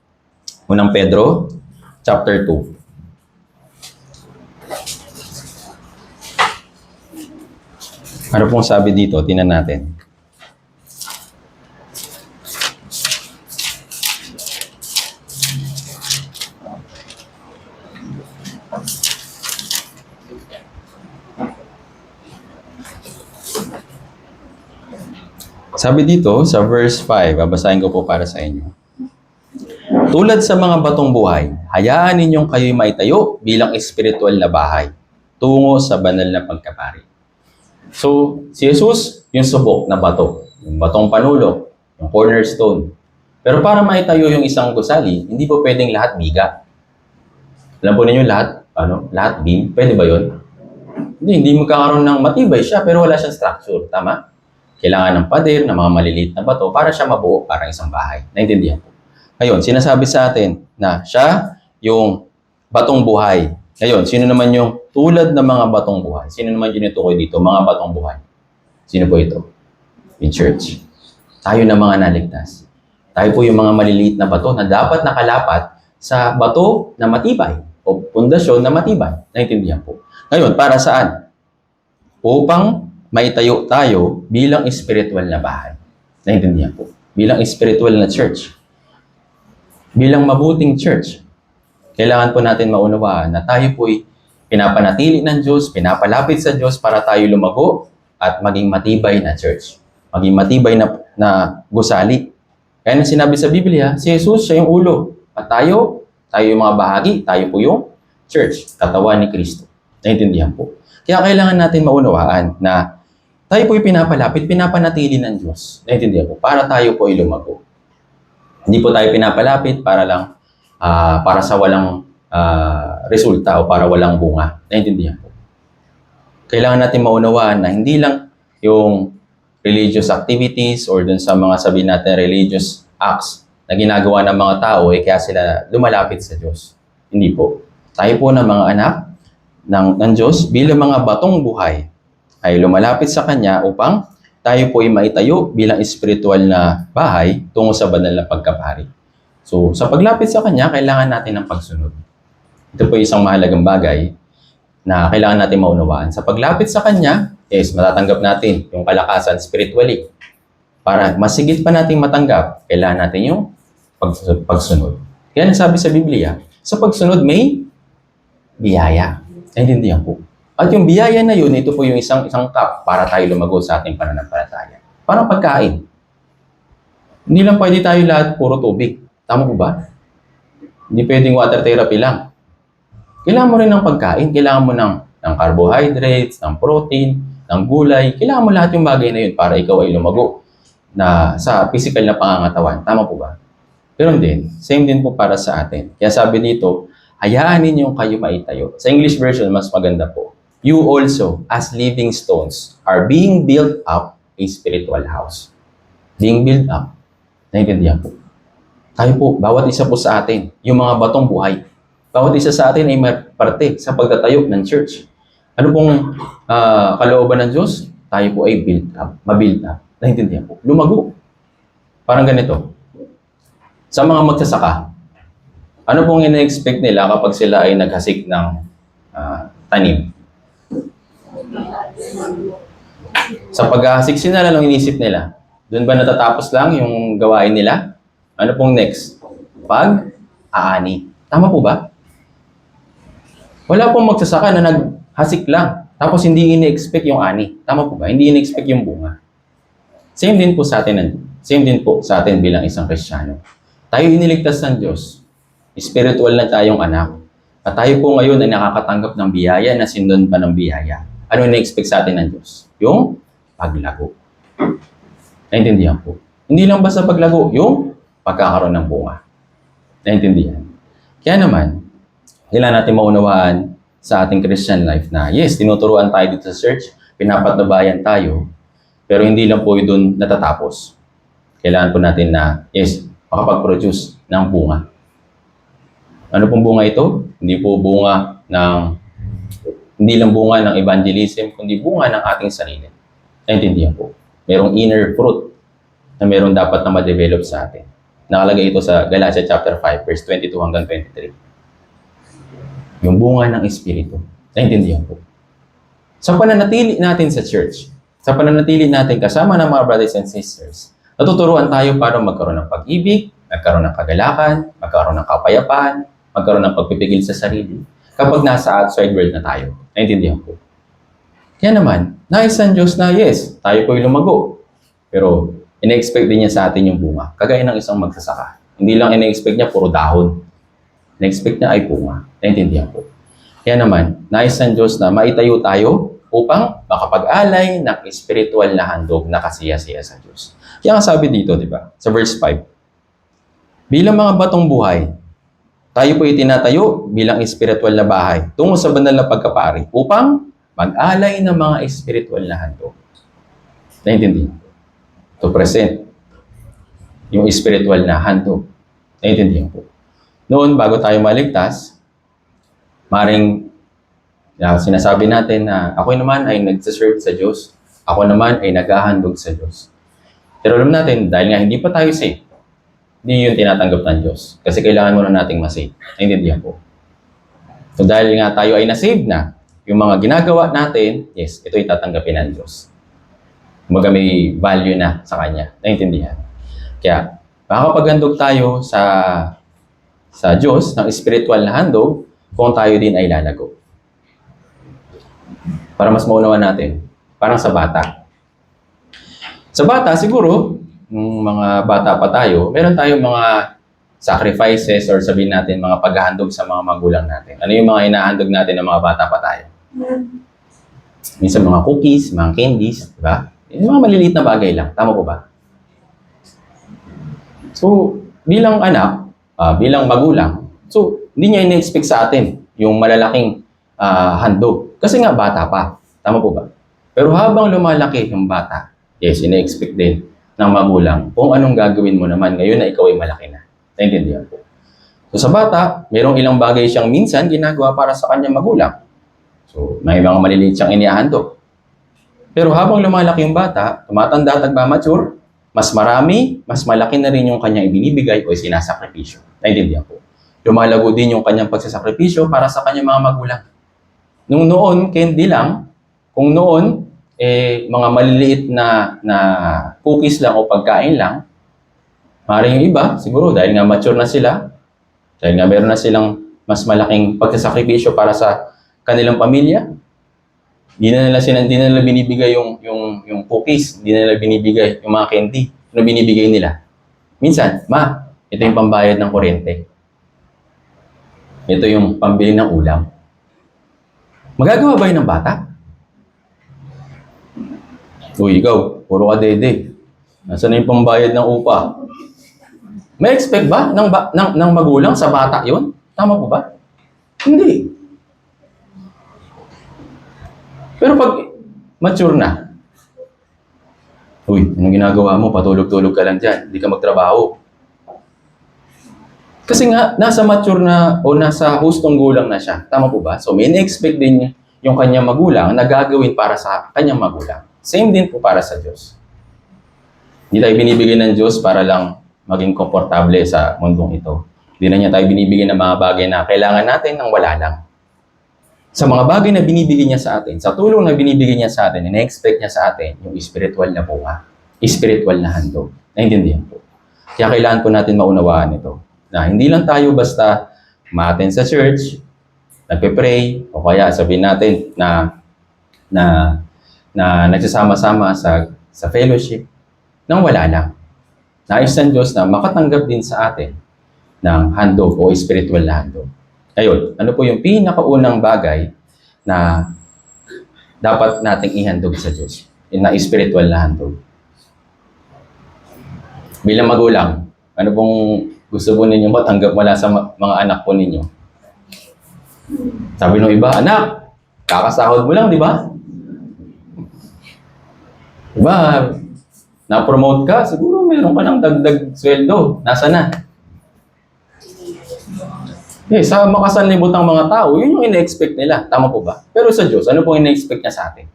Unang Pedro, chapter 2. Ano pong sabi dito? Tingnan natin. Sabi dito sa verse 5, babasahin ko po para sa inyo. Tulad sa mga batong buhay, hayaan ninyong kayo'y maitayo bilang espiritual na bahay tungo sa banal na pagkapari. So, si Jesus, yung subok na bato, yung batong panulok, yung cornerstone. Pero para maitayo yung isang gusali, hindi po pwedeng lahat biga. Alam po ninyo lahat, lahat beam, pwede ba yun? Hindi magkakaroon ng matibay siya, pero wala siyang structure, tama? Kailangan ng pader, ng mga maliliit na bato para siya mabuo para isang bahay. Naintindihan po. Ngayon, sinasabi sa atin na siya yung batong buhay. Ngayon, sino naman yung tulad ng mga batong buhay? Sino naman yung itukoy dito, mga batong buhay? Sino po ito? In church. Tayo na mga naligtas. Tayo po yung mga maliliit na bato na dapat nakalapat sa bato na matibay o pundasyon na matibay. Naintindihan po. Ngayon, para saan? Upang maitayo tayo bilang espiritual na bahay. Naintindihan po. Bilang espiritual na church. Bilang mabuting church. Kailangan po natin maunawaan na tayo po'y pinapanatili ng Diyos, pinapalapit sa Diyos para tayo lumago at maging matibay na church. Maging matibay na gusali. Kaya na sinabi sa Biblia, si Jesus siya yung ulo. At tayo yung mga bahagi, tayo po yung church, katawan ni Kristo. Naintindihan po. Kaya kailangan natin maunawaan na tayo po'y pinapalapit, pinapanatili ng Diyos. Naintindihan po, para tayo po'y lumago. Hindi po tayo pinapalapit para lang, para sa walang resulta o para walang bunga. Naintindihan po. Kailangan natin maunawaan na hindi lang yung religious activities or dun sa mga sabihin natin religious acts na ginagawa ng mga tao kaya sila lumalapit sa Diyos. Hindi po. Tayo po ng mga anak ng Diyos bilang mga batong buhay ay lumalapit sa Kanya upang tayo po ay maitayo bilang espiritual na bahay tungo sa banal na pagkapari. So, sa paglapit sa Kanya, kailangan natin ng pagsunod. Ito po isang mahalagang bagay na kailangan natin maunawaan. Sa paglapit sa Kanya, matatanggap natin yung kalakasan spiritually. Para masigit pa natin matanggap, kailangan natin yung pagsunod. Kaya nasabi sa Biblia, sa pagsunod may biyaya. Naintindihan po. At yung biyaya na yun, ito po yung isang cup para tayo lumago sa ating pananampalataya. Parang pagkain. Hindi lang pwede tayo lahat puro tubig. Tama po ba? Hindi pwedeng water therapy lang. Kailangan mo rin ng pagkain. Kailangan mo ng carbohydrates, ng protein, ng gulay. Kailangan mo lahat yung bagay na yun para ikaw ay lumago na sa physical na pangangatawan. Tama po ba? Pero din, same din po para sa atin. Kaya sabi dito, hayaan ninyong kayo maitayo. Sa English version, mas maganda po. You also, as living stones, are being built up a spiritual house. Being built up. Naintindihan po. Tayo po, bawat isa po sa atin, yung mga batong buhay. Bawat isa sa atin ay may parte sa pagtatayo ng church. Ano pong kalooban ng Diyos? Tayo po ay build up, mabuild up. Naintindihan po? Lumago. Parang ganito. Sa mga magsasaka, ano pong ina-expect nila kapag sila ay naghasik ng tanim? Sa paghahasik, sila lang inisip nila. Doon ba natatapos lang yung gawain nila? Ano pong next? Pag-aani. Tama po ba? Wala pong magsasaka na naghasik lang. Tapos hindi ini-expect yung ani. Tama po ba? Hindi ini-expect yung bunga. Same din po sa atin. Same din po sa atin bilang isang Kristiyano. Tayo iniligtas ng Diyos. Spiritual na tayong anak. At tayo po ngayon ay nakakatanggap ng biyaya na sinunod pa ng biyaya. Ano ini-expect sa atin ng Diyos? Yung paglago. Naintindihan po. Hindi lang basta paglago, yung pagkakaroon ng bunga. Naintindihan. Kaya naman, kailangan natin maunawaan sa ating Christian life na yes, tinuturuan tayo dito sa church, pinapatnubayan tayo, pero hindi lang po doon natatapos. Kailangan po natin na yes, makapag-produce ng bunga. Ano pong bunga ito? Hindi lang bunga ng evangelism, kundi bunga ng ating sarili. Naintindihan po. Merong inner fruit na meron dapat na ma-develop sa atin. Nakalagay ito sa Galatia chapter 5, verse 22 hanggang 23. Yung bunga ng Espiritu. Naintindihan po. Sa pananatili natin sa church, sa pananatili natin kasama ng mga brothers and sisters, natuturuan tayo para magkaroon ng pag-ibig, magkaroon ng kagalakan, magkaroon ng kapayapaan, magkaroon ng pagpipigil sa sarili, kapag nasa outside world na tayo. Naintindihan po. Kaya naman, nais ng Diyos na yes, tayo po'y lumago. Pero, ina-expect din niya sa atin yung bunga. Kagaya ng isang magsasaka. Hindi lang ina-expect niya puro dahon. Ina-expect niya ay bunga. Naintindihan po. Kaya naman, nais ng Diyos na maitayo tayo upang makapag-alay ng espiritual na handog na kasiya-siya sa Diyos. Kaya nga sabi dito, di ba? Sa verse 5, bilang mga batong buhay, tayo po itinatayo bilang espiritual na bahay tungo sa banal na pagkapari upang mag-alay ng mga espiritual na handog. Naintindihan? To present yung espiritual na handog. Naintindihan po. Noon, bago tayo maligtas, maring sinasabi natin na ako naman ay nagsaserve sa Diyos. Ako naman ay naghahandog sa Diyos. Pero alam natin, dahil nga hindi pa tayo safe, hindi yun tinatanggap ng Diyos. Kasi kailangan muna nating masave. Naintindihan po. So dahil nga tayo ay nasave na, yung mga ginagawa natin, yes, ito'y tatanggapin ng Diyos. Kumbaga may value na sa Kanya. Naintindihan. Kaya, makakapaghandog tayo sa Diyos ng spiritual na handog kung tayo din ay lalago. Para mas maunawan natin, parang sa bata. Sa bata, siguro, nung mga bata pa tayo, meron tayong mga sacrifices or sabihin natin mga paghahandog sa mga magulang natin. Ano yung mga inahandog natin ng mga bata pa tayo? Minsan mga cookies, mga candies, di ba? Yung mga maliliit na bagay lang. Tama po ba? So, bilang anak, bilang magulang, so, hindi niya ina-expect sa atin yung malalaking handog. Kasi nga bata pa. Tama po ba? Pero habang lumalaki yung bata, yes, ina-expect din ng magulang kung anong gagawin mo naman ngayon na ikaw ay malaki na. Naintindihan po. So, sa bata, merong ilang bagay siyang minsan ginagawa para sa kanyang magulang. So, may mga maliliit siyang inihahandog. Pero habang lumalaki yung bata, tumatanda at nagmamature, mas marami, mas malaki na rin yung kanyang ibinibigay o sinasakripisyo. Naintindihan po. Lumalago din yung kanyang pagsasakripisyo para sa kanyang mga magulang. Nung noon, hindi lang, kung noon, mga maliliit na cookies lang o pagkain lang, maaaring yung iba, siguro dahil nga mature na sila, dahil nga meron na silang mas malaking pagsasakripisyo para sa kanilang pamilya, hindi na nila binibigay yung cookies, hindi na nila binibigay yung mga candy. Ano binibigay nila? Minsan, ito yung pambayad ng kuryente. Ito yung pambili ng ulam. Magagawa ba yun ng bata? Uy, ikaw, puro ka dede. Nasaan na yung pambayad ng upa? May expect ba ng magulang sa bata yun? Tama po ba? Hindi. Pero pag mature na, uy, anong ginagawa mo? Patulog-tulog ka lang dyan. Hindi ka magtrabaho. Kasi nga, nasa mature na o nasa hustong gulang na siya. Tama po ba? So, may in-expect din yung kanyang magulang na gagawin para sa kanyang magulang. Same din po para sa Diyos. Hindi tayo binibigyan ng Diyos para lang maging komportable sa mundong ito. Hindi na niya tayo binibigyan ng mga bagay na kailangan natin nang wala lang. Sa mga bagay na binibigyan niya sa atin, sa tulong na binibigyan niya sa atin, ina-expect niya sa atin yung spiritual na bunga, spiritual na handog. Naintindihan po. Kaya kailangan po natin maunawaan ito. Na hindi lang tayo basta ma-attend sa church, nagpe-pray, o kaya sabihin natin na nagsasama-sama sa fellowship, nang wala lang. Nais ng Diyos na makatanggap din sa atin ng handog o spiritual na handog. Ngayon, ano po yung pinakaunang bagay na dapat nating ihandog sa Diyos? Yung na spiritual na handog. Bilang magulang, ano pong gusto po ninyo matanggap mula sa mga anak po ninyo? Sabi ng iba, anak, kakasahod mo lang, di ba? Diba, na-promote ka, siguro meron ka ng dagdag sweldo. Nasa na? Sa makasanlibutang mga tao, yun yung ina-expect nila. Tama po ba? Pero sa Diyos, ano pong ina-expect niya sa atin?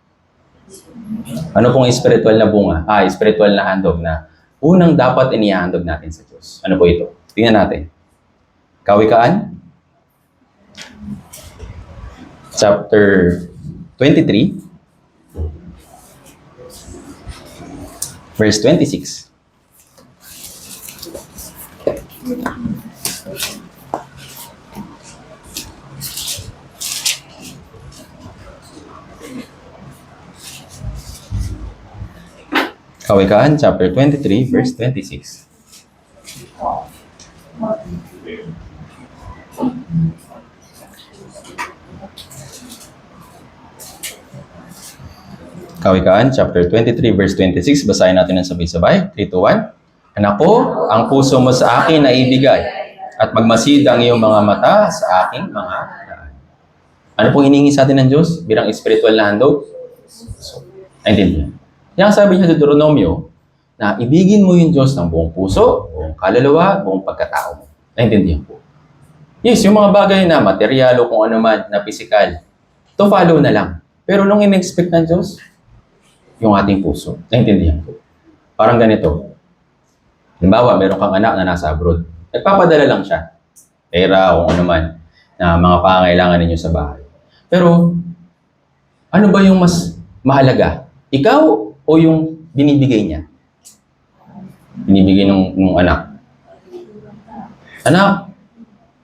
Ano pong spiritual na bunga? Spiritual na handog na unang dapat inihandog natin sa Diyos. Ano po ito? Tingnan natin. Kawikaan? Chapter 23. Verse 26. Kawikaan, chapter 23, verse 26. Kawikaan, chapter 23, verse 26. Basahin natin ng sabay-sabay. 3, 2, 1. Anak ko, ang puso mo sa akin na ibigay at magmasid ang iyong mga mata sa aking mga daan. Ano pong hinihingi sa atin ng Diyos bilang spiritual na handog? Naintindihan. Kaya sabi niya sa Deuteronomio na ibigin mo yung Diyos ng buong puso, buong kaluluwa, buong pagkatao mo. Naintindihan po. Yes, yung mga bagay na material o kung ano man na physical, to follow na lang. Pero nung in-expect ng Diyos, yung ating puso. Naintindihan po. Parang ganito. Halimbawa, meron kang anak na nasa abroad. Nagpapadala lang siya. Pera o ano man na mga pangangailangan ninyo sa bahay. Pero, ano ba yung mas mahalaga? Ikaw o yung binibigay niya? Binibigay ng anak. Anak,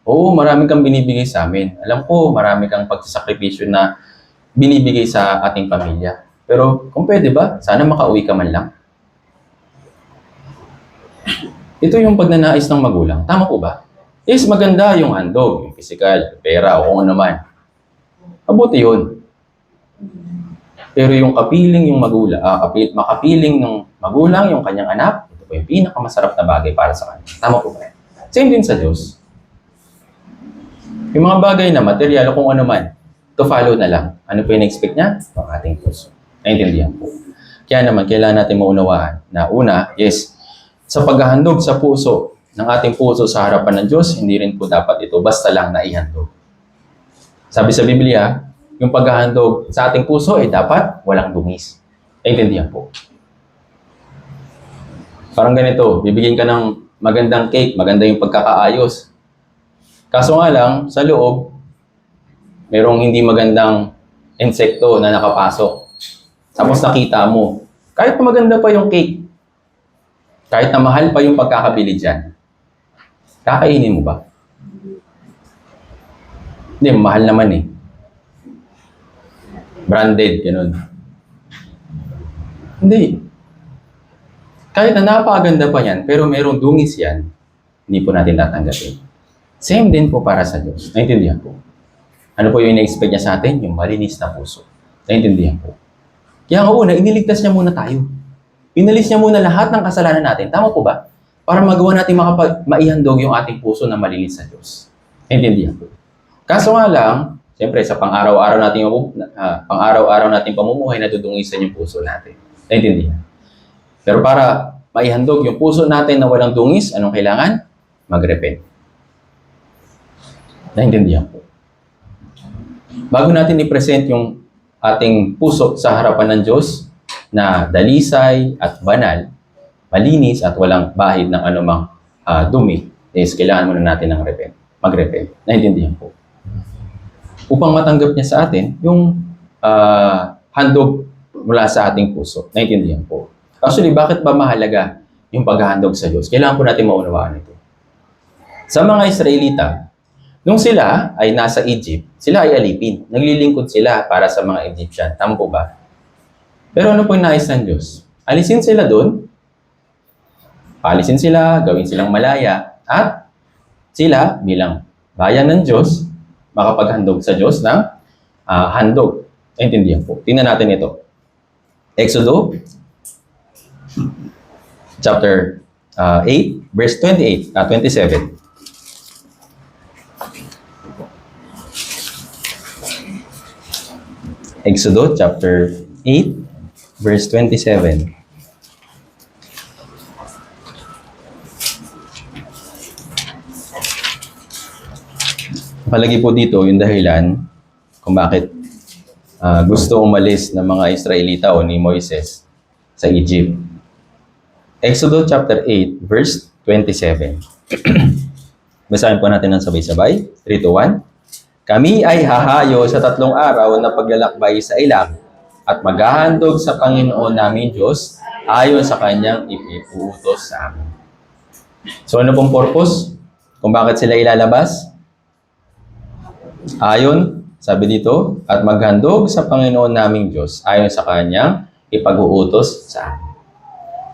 oo, marami kang binibigay sa amin. Alam ko, marami kang pagsasakripisyo na binibigay sa ating pamilya. Pero kung pwede ba, sana makauwi ka man lang. Ito yung pagnanais ng magulang. Tama po ba? Yes, maganda yung handog, yung physical, yung pera, o kung ano man. Mabuti yun. Pero yung kapiling yung magulang, makapiling ng magulang yung kanyang anak, ito po yung pinakamasarap na bagay para sa kanya. Tama po ba? Same din sa Diyos. Yung mga bagay na material o kung ano man, to follow na lang. Ano po yung expect niya? Ang ating puso. Naintindihan po. Kaya naman, kailangan natin maunawaan na una, yes, sa paghahandog sa puso, ng ating puso sa harapan ng Diyos, hindi rin po dapat ito basta lang na ihandog. Sabi sa Biblia, yung paghahandog sa ating puso ay dapat walang dungis. Naintindihan po. Parang ganito, bibigyan ka ng magandang cake, maganda yung pagkakaayos. Kaso nga lang, sa loob, merong hindi magandang insekto na nakapasok. Tapos nakita mo, kahit na maganda pa yung cake, kahit na mahal pa yung pagkakabili dyan, kakainin mo ba? Hindi, mahal naman eh. Branded, ganun. Hindi. Kahit na napakaganda pa yan, pero merong dungis yan, hindi po natin tatanggapin. Same din po para sa Diyos. Naintindihan po. Ano po yung ina-expect niya sa atin? Yung malinis na puso. Naintindihan po. Kaya nga una, iniligtas niya muna tayo. Inalis niya muna lahat ng kasalanan natin. Tama po ba? Para magawa natin maihandog yung ating puso na malinis sa Diyos. Naintindihan po. Kaso nga lang, siyempre sa pang-araw-araw nating pamumuhay, nadudungisan yung puso natin. Naintindihan. Pero para maihandog yung puso natin na walang dungis, anong kailangan? Mag-repent. Naintindihan po. Bago natin i-present yung ating puso sa harapan ng Diyos na dalisay at banal, malinis at walang bahid ng anumang dumi, is kailangan muna natin ng mag-repent. Naintindihan po. Upang matanggap niya sa atin yung handog mula sa ating puso. Naintindihan po. Actually, bakit ba mahalaga yung paghahandog sa Diyos? Kailangan po natin maunawaan ito. Sa mga Israelita, nung sila ay nasa Egypt, sila ay alipin. Naglilingkod sila para sa mga Egyptian. Tama po ba? Pero ano po yung nais ng Diyos? Alisin sila doon, palisin sila, gawin silang malaya, at sila bilang bayan ng Diyos, makapaghandog sa Diyos ng handog. Naintindihan po. Tingnan natin ito. Exodo chapter 8, verse 27. Exodo chapter 8, verse 27. Palagi po dito yung dahilan kung bakit gusto umalis ng mga Israelita o ni Moises sa Egypt. Exodo chapter 8, verse 27. Basahin po natin ng sabay-sabay. 3, 2, 1. Kami ay hahayo sa 3 araw na paglalakbay sa ilang at maghahandog sa Panginoon namin Diyos ayon sa kanyang ipiuutos sa amin. So ano pong purpose? Kung bakit sila ilalabas? Ayon, sabi dito, at maghandog sa Panginoon naming Diyos ayon sa kanyang ipag-uutos sa amin.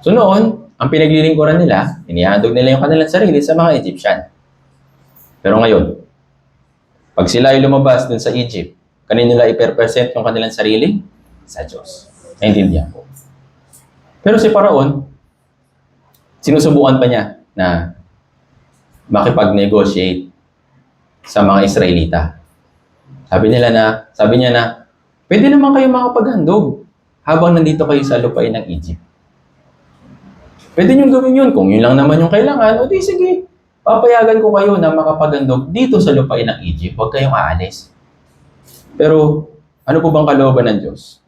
So noon, ang pinaglilingkuran nila, inihandog nila yung kanilang sarili sa mga Egyptian. Pero ngayon, pag sila ay lumabas dun sa Egypt, kanino nila i-present yung kanilang sarili? Sa Diyos. Naintindihan po. Pero si Paraon, sinusubukan pa niya na makipag-negotiate sa mga Israelita. Sabi niya na, pwede naman kayo makapaghandog habang nandito kayo sa lupain ng Egypt. Pwede nyo gawin yun. Kung yun lang naman yung kailangan, o di sige, papayagan ko kayo na makapaghandog dito sa lupain ng Egypt. Huwag kayong aalis. Pero, ano po bang kalooban ng Diyos?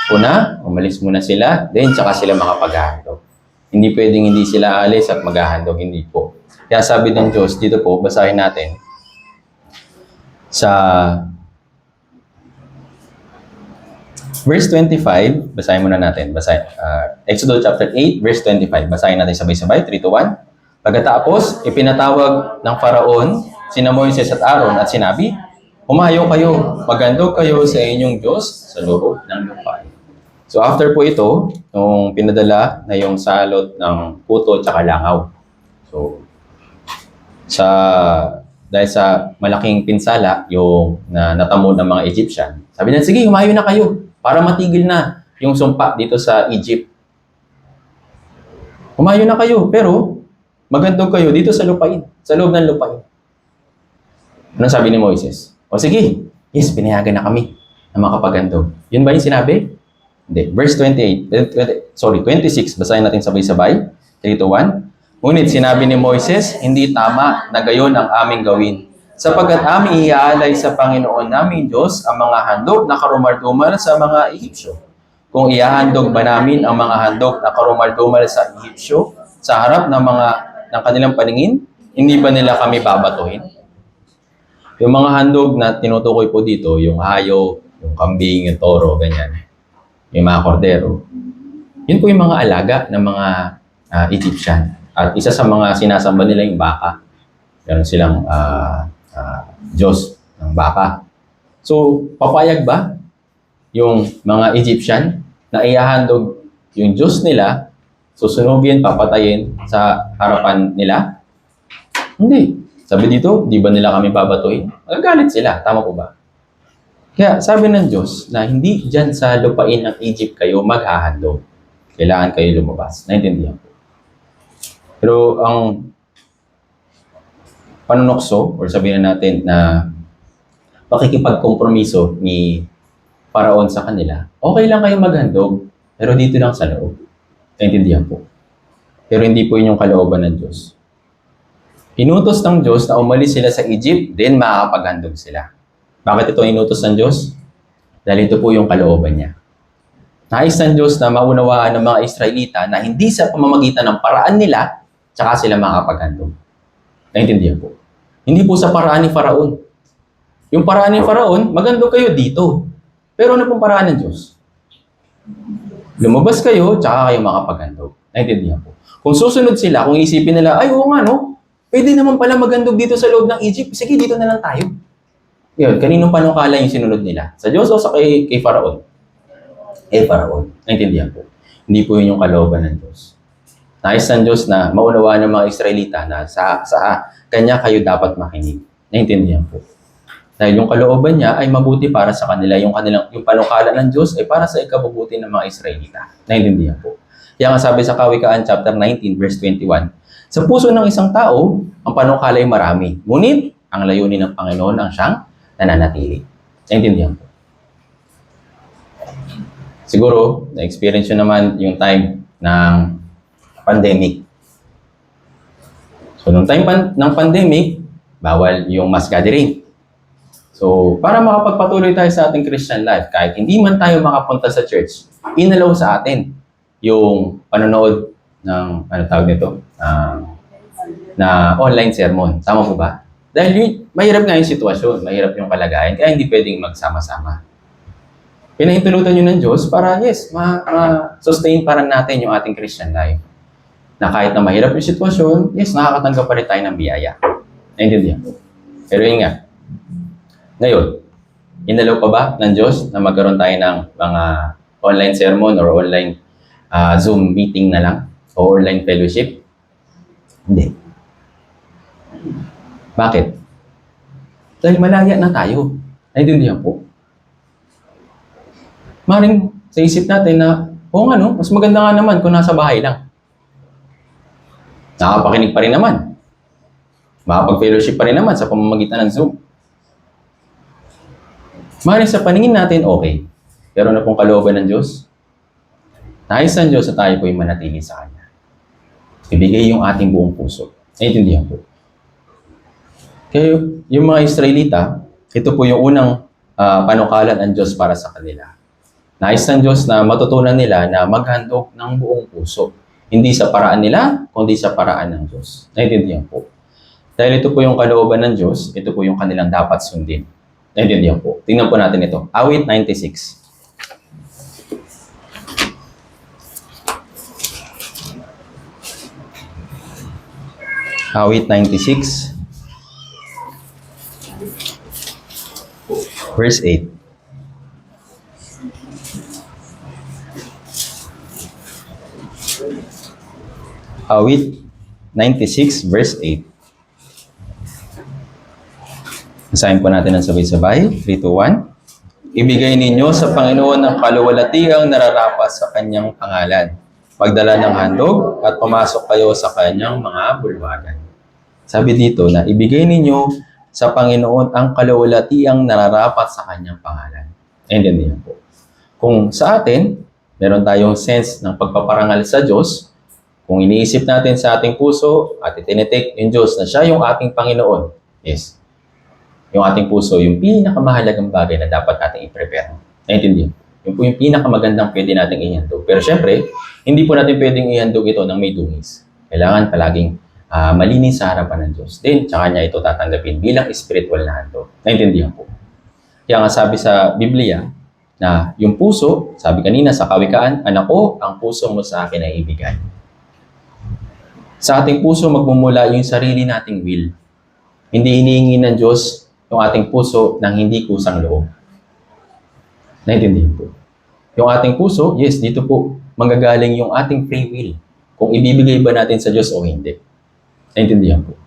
Una, umalis muna sila, then tsaka sila makapaghandog. Hindi pwedeng hindi sila aalis at maghahandog, hindi po. Kaya sabi ng Diyos, dito po, basahin natin sa verse 25, basahin muna natin. Exodus chapter 8, verse 25. Basahin natin sabay-sabay, 3, 2, 1. Pagkatapos, ipinatawag ng Faraon sina Moises at Aaron at sinabi, humayo kayo, maghandog kayo sa inyong Diyos sa loob ng lupain. So after po ito, nung pinadala na yung salot ng puto at saka langaw. So, dahil sa malaking pinsala yung natamo ng mga Egyptian, sabi na, sige, humayo na kayo para matigil na yung sumpa dito sa Egypt. Humayo na kayo, pero maghandog kayo dito sa lupain, sa loob ng lupain. Anong sabi ni Moises? O sige, yes, pinayagan na kami na makapaghandog. Yun ba yung sinabi? Hindi. Verse 26, basahin natin sabay-sabay. 3, 2, 1. Ngunit sinabi ni Moises, hindi tama na gayon ang aming gawin. Sapagkat aming iaalay sa Panginoon naming Diyos ang mga handog na karumal-dumal sa mga Ehipsyo. Kung ihahandog ba namin ang mga handog na karumal-dumal sa Ehipsyo sa harap ng kanilang paningin, hindi ba nila kami babatuhin? Yung mga handog na tinutukoy po dito, yung hayo, yung kambing, yung toro, ganyan. Yung mga kordero. Yun po yung mga alaga ng mga Egyptian. At isa sa mga sinasamba nila yung baka. Meron silang Diyos ng baka. So, papayag ba yung mga Egyptian na ihahandog yung Diyos nila, susunugin, papatayin sa harapan nila? Hindi. Sabi dito, di ba nila kami babatuhin? Magagalit sila. Tama po ba? Kaya sabi ng Diyos na hindi dyan sa lupain ng Egypt kayo maghahandog. Kailangan kayo lumabas. Naintindihan po. Pero ang panunokso, or sabihin natin na pakikipagkompromiso ni Paraon sa kanila, okay lang kayo maghandog, pero dito lang sa loob. Naintindihan po. Pero hindi po yun yung kalooban ng Diyos. Inutos ng Diyos na umalis sila sa Egypt, then makakapaghandog sila. Bakit ito inutos ng Diyos? Dahil ito po yung kalooban niya. Nais ng Diyos na maunawaan ng mga Israelita na hindi sa pamamagitan ng paraan nila, tsaka sila makakapaghandog. Naintindihan po? Hindi po sa paraan ni Faraon. Yung paraan ni Faraon, maghandog kayo dito. Pero ano pong paraan ng Diyos? Lumabas kayo, tsaka kayo makapaghandog. Naintindihan po? Kung susunod sila, kung isipin nila, ay oo nga no, pwede naman pala maghandog dito sa loob ng Egypt. Sige, dito na lang tayo. Yun, kaninong panukala yung sinunod nila? Sa Diyos o sa kay Faraon? Faraon. Naintindihan po? Hindi po yun yung kalooban ng Diyos. Nais ng Diyos na maunawaan ng mga Israelita na sa Kanya kayo dapat makinig. Naintindihan po? Dahil yung kalooban niya ay mabuti para sa kanila. Yung panukala ng Diyos ay para sa ikabubuti ng mga Israelita. Naintindihan po? Kaya nga sabi sa Kawikaan chapter 19 verse 21, sa puso ng isang tao, ang panukala ay marami. Ngunit, ang layunin ng Panginoon ang siyang nananatili. Naintindihan po? Siguro, na-experience nyo naman yung time ng pandemic. So, nung time ng pandemic, bawal yung mass gathering. So, para makapagpatuloy tayo sa ating Christian life, kahit hindi man tayo makapunta sa church, inalaw sa atin yung panonood ng, na online sermon. Tama po ba? Dahil mahirap nga yung sitwasyon, mahirap yung kalagayan, kaya hindi pwedeng magsama-sama. Pinahintulutan yun ng Diyos para, yes, ma-sustain para natin yung ating Christian life. Na kahit na mahirap yung sitwasyon, yes, nakakatanggap pa rin tayo ng biyaya. Naintindihan po. Pero yun nga, ngayon, inalaw pa ba ng Diyos na magkaroon tayo ng mga online sermon or online Zoom meeting na lang o online fellowship? Hindi. Bakit? Dahil malaya na tayo. Naintindihan po. Maring sa isip natin na, oo nga no, mas maganda nga naman kung nasa bahay lang. Nakapakinig pa rin naman. Makapag-fellowship pa rin naman sa pamamagitan ng Zoom. Maring sa paningin natin, okay. Pero na pong kalooban ng Diyos, nais ng Diyos na tayo po'y manatili sa Kanya. Ibigay yung ating buong puso. Naintindihan po. Kaya yung mga Israelita, ito po yung unang panukalan ng Diyos para sa kanila. Nais ng Diyos na matutunan nila na maghandog ng buong puso. Hindi sa paraan nila, kundi sa paraan ng Diyos. Naintindihan po. Dahil ito po yung kalooban ng Diyos, ito po yung kanilang dapat sundin. Naintindihan po. Tingnan po natin ito. Awit 96. Awit 96. Verse 8. Awit 96 verse 8. Basahin po natin ang sabay-sabay. 3, 2, 1. Ibigay ninyo sa Panginoon ang kaluwalhatiang nararapat sa kanyang pangalan. Magdala ng handog at pumasok kayo sa kanyang mga bulwagan. Sabi dito na ibigay ninyo sa Panginoon ang kaluwalhatiang nararapat sa kanyang pangalan. Naintindihan po. Kung sa atin, meron tayong sense ng pagpaparangal sa Diyos, kung iniisip natin sa ating puso at itinitake yung Diyos na siya yung ating Panginoon, yes, yung ating puso, yung pinakamahalagang bagay na dapat natin i-prepare. Naintindihan? Yung po yung pinakamagandang pwede natin ihandog. Pero syempre, hindi po natin pwedeng ihandog ito ng may dungis. Kailangan palaging malinis sa harapan ng Diyos. Then, tsaka niya ito tatanggapin bilang spiritual na handog. Naintindihan po. Kaya nga sabi sa Biblia, na yung puso, sabi kanina sa Kawikaan, anak ko, ang puso mo sa akin ay ibigay. Sa ating puso magmumula yung sarili nating will. Hindi hinihingi ng Diyos yung ating puso ng hindi kusang loob. Naintindihan po. Yung ating puso, yes, dito po manggagaling yung ating free will. Kung ibibigay ba natin sa Diyos o hindi. Naintindihan po.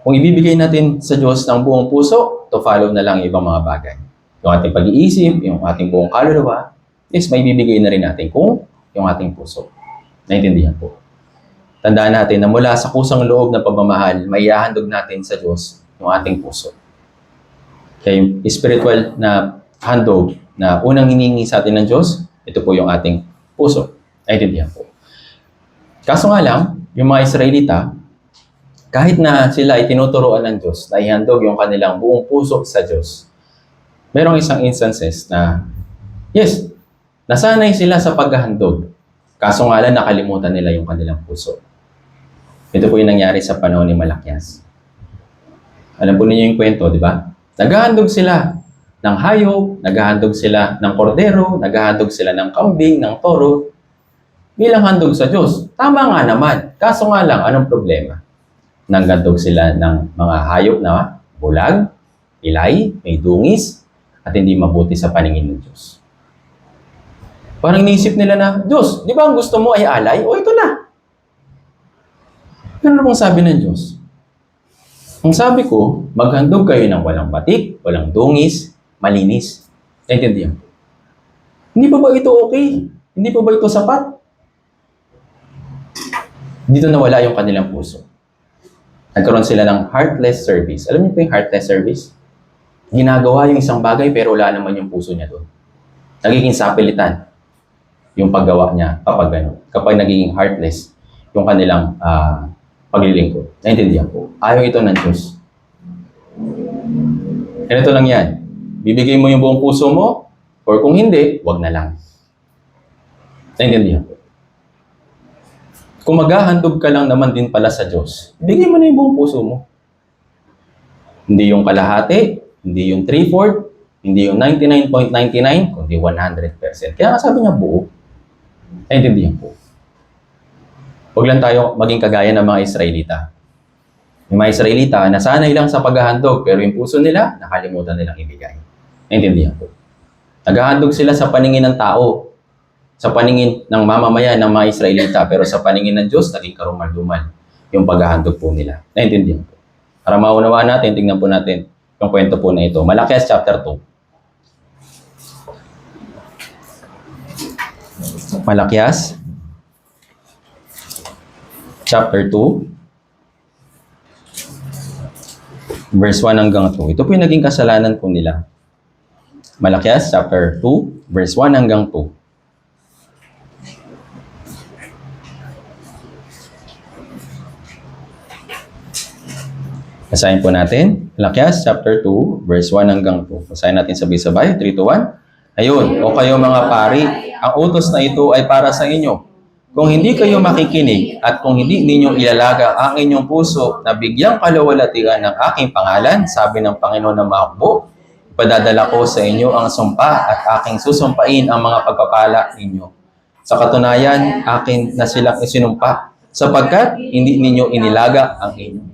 Kung ibibigay natin sa Diyos ng buong puso, to follow na lang yung ibang mga bagay. Yung ating pag-iisip, yung ating buong kaluluwa, yes, may bibigay na rin natin kung yung ating puso. Naintindihan po. Tandaan natin na mula sa kusang loob na pagmamahal, may ihahandog natin sa Diyos yung ating puso. Kaya yung spiritual na handog na unang hiningi sa atin ng Diyos, ito po yung ating puso. Naintindihan po. Kaso nga lang, yung mga Israelita, kahit na sila ay tinuturuan ng Diyos na ihandog yung kanilang buong puso sa Diyos, merong isang instances na, yes, nasanay sila sa paghahandog. Kaso nga lang nakalimutan nila yung kanilang puso. Ito po yung nangyari sa panahon ni Malakias. Alam po ninyo yung kwento, di ba? Naghahandog sila ng hayop, naghahandog sila ng kordero, naghahandog sila ng kambing, ng toro, bilang handog sa Diyos. Tama nga naman. Kaso nga lang, anong problema? Naghandog sila ng mga hayop na bulag, ilay, may dungis, at hindi mabuti sa paningin ng Diyos. Parang naisip nila na, Diyos, di ba ang gusto mo ay alay? O ito na. Ano pong sabi ng Diyos? Ang sabi ko, maghandog kayo ng walang batik, walang dungis, malinis. Naintindihan ko. Hindi pa ba ito okay? Hindi pa ba ito sapat? Dito nawala yung kanilang puso. Nagkaroon sila ng heartless service. Alam niyo po yung heartless service? Ginagawa yung isang bagay pero wala naman yung puso niya doon. Nagiging sapilitan yung paggawa niya kapag nagiging heartless yung kanilang paglilingkod. Naintindihan po. Ayaw ito ng Diyos. Ganito lang yan. Bibigay mo yung buong puso mo, or kung hindi, wag na lang. Naintindihan po. Kung maghahandog ka lang naman din pala sa Diyos, bigay mo na yung buong puso mo. Hindi yung kalahati, hindi yung 3/4, hindi yung 99.99, kundi 100%. Kaya nga sabi niya buo. Naintindihan po. Huwag lang tayo maging kagaya ng mga Israelita. Yung mga Israelita, nasanay lang sa paghahandog, pero yung puso nila, nakalimutan nilang ibigay. Naintindihan po. Naghahandog sila sa paningin ng tao, sa paningin ng mamamayan ng mga Israelita, pero sa paningin ng Diyos, naging karumal-dumal yung paghahandog po nila. Naintindihan po. Para maunawaan natin, tingnan po natin yung kwento po na ito. Malakias chapter 2. Malakias chapter 2, verse 1 hanggang 2. Ito po yung naging kasalanan po nila. Malakias chapter 2, verse 1 hanggang 2. Basahin po natin. Malakias chapter 2, verse 1 hanggang 2. Basahin natin sabay-sabay. 3, 2, 1. Ayun, o kayo mga pari, ang utos na ito ay para sa inyo. Kung hindi kayo makikinig at kung hindi ninyo ilalaga ang inyong puso na bigyang kalawalatian ng aking pangalan, sabi ng Panginoon na mahakbo, ipadadala ko sa inyo ang sumpa at aking susumpain ang mga pagpapala ninyo. Sa katunayan, akin na silang isinumpa, sapagkat hindi ninyo inilaga ang inyong.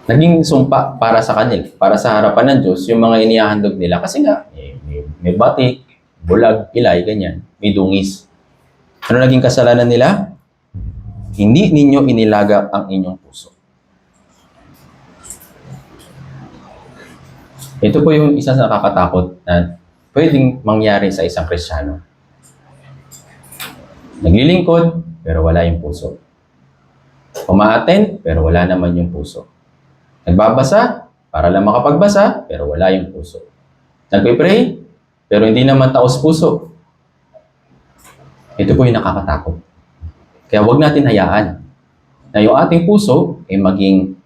Naging sumpa para sa kanila, para sa harapan ng Diyos, yung mga inihahandog nila. Kasi nga, may batik, bulag, ilay, ganyan. May dungis. Ano naging kasalanan nila? Hindi ninyo inilaga ang inyong puso. Ito po yung isa sa nakakatakot na pwedeng mangyari sa isang Kristiyano. Naglilingkod, pero wala yung puso. Umaattend, pero wala naman yung puso. Nagbabasa, para lang makapagbasa, pero wala yung puso. Nagpipray, pero hindi naman taos puso. Ito po yung nakakatakot. Kaya huwag natin hayaan na yung ating puso ay maging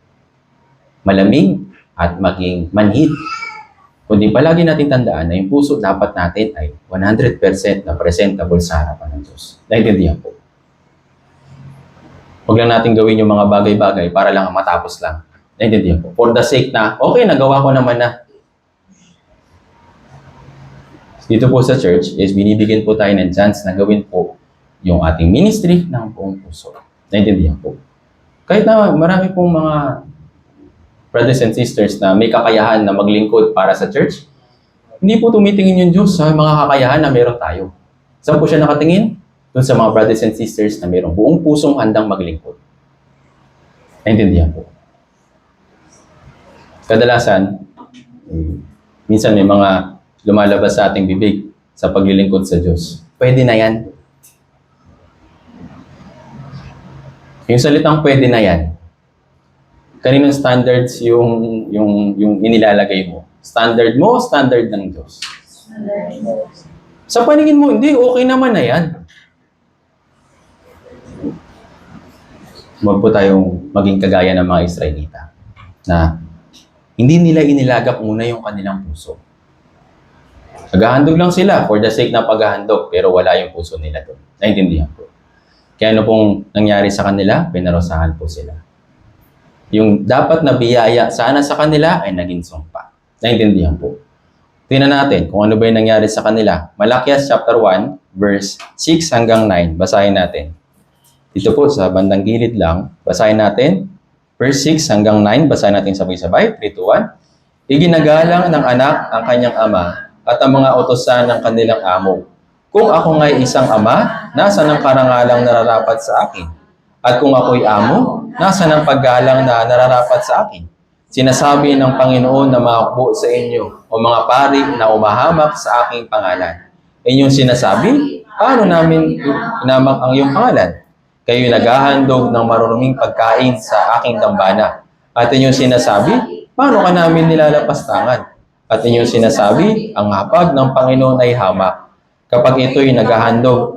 malamig at maging manhid. Kundi palagi natin tandaan na yung puso dapat natin ay 100% na presentable sa harapan ng Diyos. Naintindihan po. Huwag lang natin gawin yung mga bagay-bagay para lang matapos lang. Naintindihan po. For the sake na, okay, nagawa ko naman na. Dito po sa church is binibigyan po tayo ng chance na gawin po yung ating ministry ng buong puso. Naintindihan po. Kahit na marami pong mga brothers and sisters na may kakayahan na maglingkod para sa church, hindi po tumitingin yung Diyos sa mga kakayahan na meron tayo. Saan po siya nakatingin? Doon sa mga brothers and sisters na mayroong buong pusong handang maglingkod. Naintindihan po. Kadalasan, minsan may mga lumalabas sa ating bibig sa paglilingkod sa Diyos. Pwede na yan. Yung salitang pwede na yan, kaninong standards yung inilalagay mo? Standard mo o standard ng Diyos? Sa paningin mo, hindi, okay naman na yan. Huwag po tayong maging kagaya ng mga Israelita na hindi nila inilagak muna yung kanilang puso. Naghahandog lang sila for the sake na paghahandog, pero wala yung puso nila doon. Naintindihan po. Kaya ano pong nangyari sa kanila? Pinarusahan po sila. Yung dapat na biyaya sana sa kanila ay naging sumpa. Naintindihan po. Tingnan natin kung ano ba yung nangyari sa kanila. Malakias chapter 1, verse 6 hanggang 9. Basahin natin. Dito po sa bandang gilid lang, basahin natin. Verse 6 hanggang 9, basahin natin sabay-sabay. 3, 2, 1. Iginagalang ng anak ang kanyang ama at ang mga utosan ng kanilang amo. Kung ako nga'y isang ama, nasa ng karangalang nararapat sa akin? At kung ako'y amo, nasa ng paggalang na nararapat sa akin? Sinasabi ng Panginoon na makakbo sa inyo o mga pari na umahamak sa aking pangalan. Inyong sinasabi, paano namin inamak ang iyong pangalan? Kayo'y naghahandog ng maruruming pagkain sa aking dambana. At inyong sinasabi, paano ka namin nilalapastangan? At inyong sinasabi, ang hapag ng Panginoon ay hamak. Kapag ito'y naghahandog,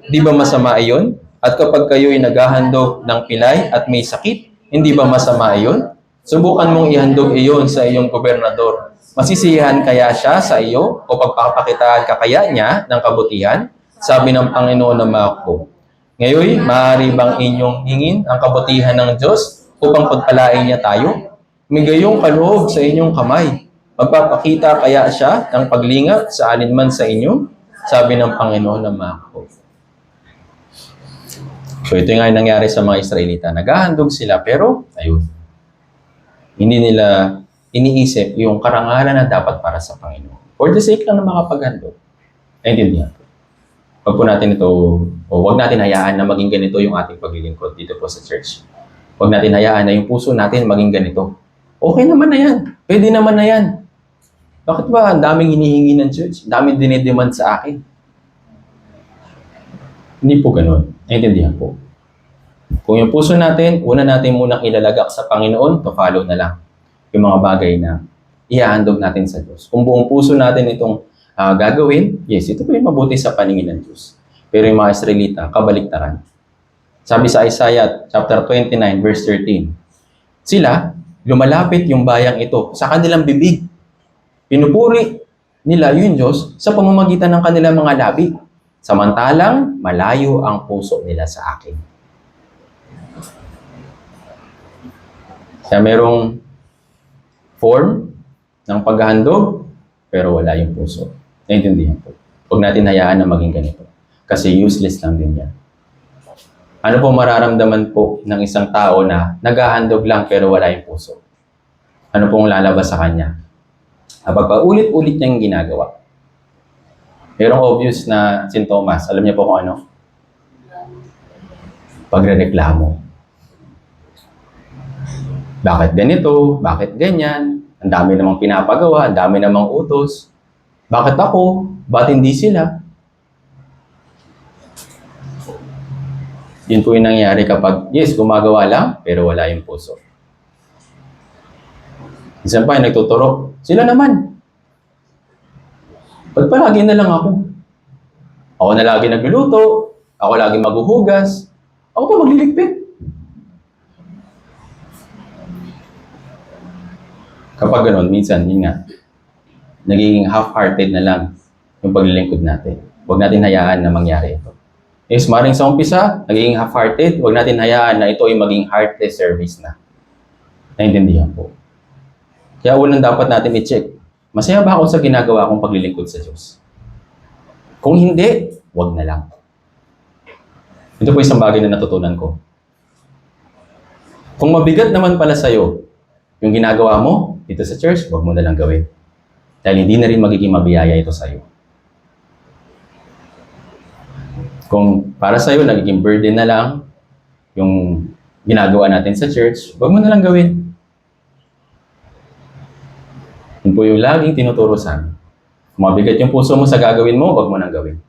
di ba masama iyon? At kapag kayo'y naghahandog ng pilay at may sakit, hindi ba masama iyon? Subukan mong ihandog iyon sa iyong gobernador. Masisiyahan kaya siya sa iyo o pagpapakitaan ka kaya niya ng kabutihan? Sabi ng Panginoon na makakbo. Ngayon, maaari bang inyong hingin ang kabutihan ng Diyos upang pagpalain niya tayo? May gayong kaloob sa inyong kamay. Magpapakita kaya siya ng paglingat sa alinman sa inyo? Sabi ng Panginoon na makakbo. So ito nga yung nangyari sa mga Israelita. Naghahandog sila pero, ayun, hindi nila iniisip yung karangalan na dapat para sa Panginoon. For the sake lang ng mga paghandog. Naintindihan po. Wag po natin ito, o wag natin hayaan na maging ganito yung ating paglilingkod dito po sa church. Wag natin hayaan na yung puso natin maging ganito. Okay naman na yan. Pwede naman na yan. Bakit ba ang daming hinihingi ng church? Daming dinidemand sa akin. Hindi po ganun. Naintindihan po. Kung yung puso natin, una natin munang ilalagak sa Panginoon, to follow na lang yung mga bagay na ihahandog natin sa Diyos. Kung buong puso natin itong gagawin, yes, ito po yung mabuti sa paningin ng Diyos. Pero yung mga Israelita, kabaliktaran. Sabi sa Isaiah chapter 29, verse 13, sila, lumalapit yung bayang ito sa kanilang bibig. Pinupuri nila yung Diyos sa pamamagitan ng kanilang mga labi. Samantalang, malayo ang puso nila sa akin. Kaya merong form ng paghahandog, pero wala yung puso. Naintindihan po. Huwag natin hayaan na maging ganito. Kasi useless lang din yan. Ano po mararamdaman po ng isang tao na naghahandog lang pero wala yung puso? Ano pong lalabas sa kanya? Kapag paulit-ulit niyang ginagawa. Merong obvious na sintomas. Alam niyo po kung ano? Pagrereklamo. Bakit ganito? Bakit ganyan? Ang dami namang pinapagawa, ang dami namang utos. Bakit ako? Ba't hindi sila? Yun po yung nangyayari kapag, yes, gumagawa lang, pero wala yung puso. Isang pa yung nagtuturo, sila naman. Ba't palagi na lang ako? Ako na lagi nagluluto, ako lagi maghuhugas, ako pa magliligpit. Kapag ganun, minsan, yun nga, nagiging half-hearted na lang yung paglilingkod natin. Huwag natin hayaan na mangyari ito. Yes, maring sa umpisa, nagiging half-hearted, huwag natin hayaan na ito ay maging heartless service na. Naintindihan po. Kaya unang dapat natin i-check, masaya ba ako sa ginagawa kong paglilingkod sa Diyos? Kung hindi, huwag na lang. Ito po isang bagay na natutunan ko. Kung mabigat naman pala sa'yo, yung ginagawa mo dito sa church, huwag mo na lang gawin. Dahil hindi na rin magiging mabiyaya ito sa'yo. Kung para sa'yo, nagiging burden na lang yung ginagawa natin sa church, huwag mo na lang gawin. Yun po yung laging tinuturo sa amin. Kung mabigat yung puso mo sa gagawin mo, huwag mo nang gawin.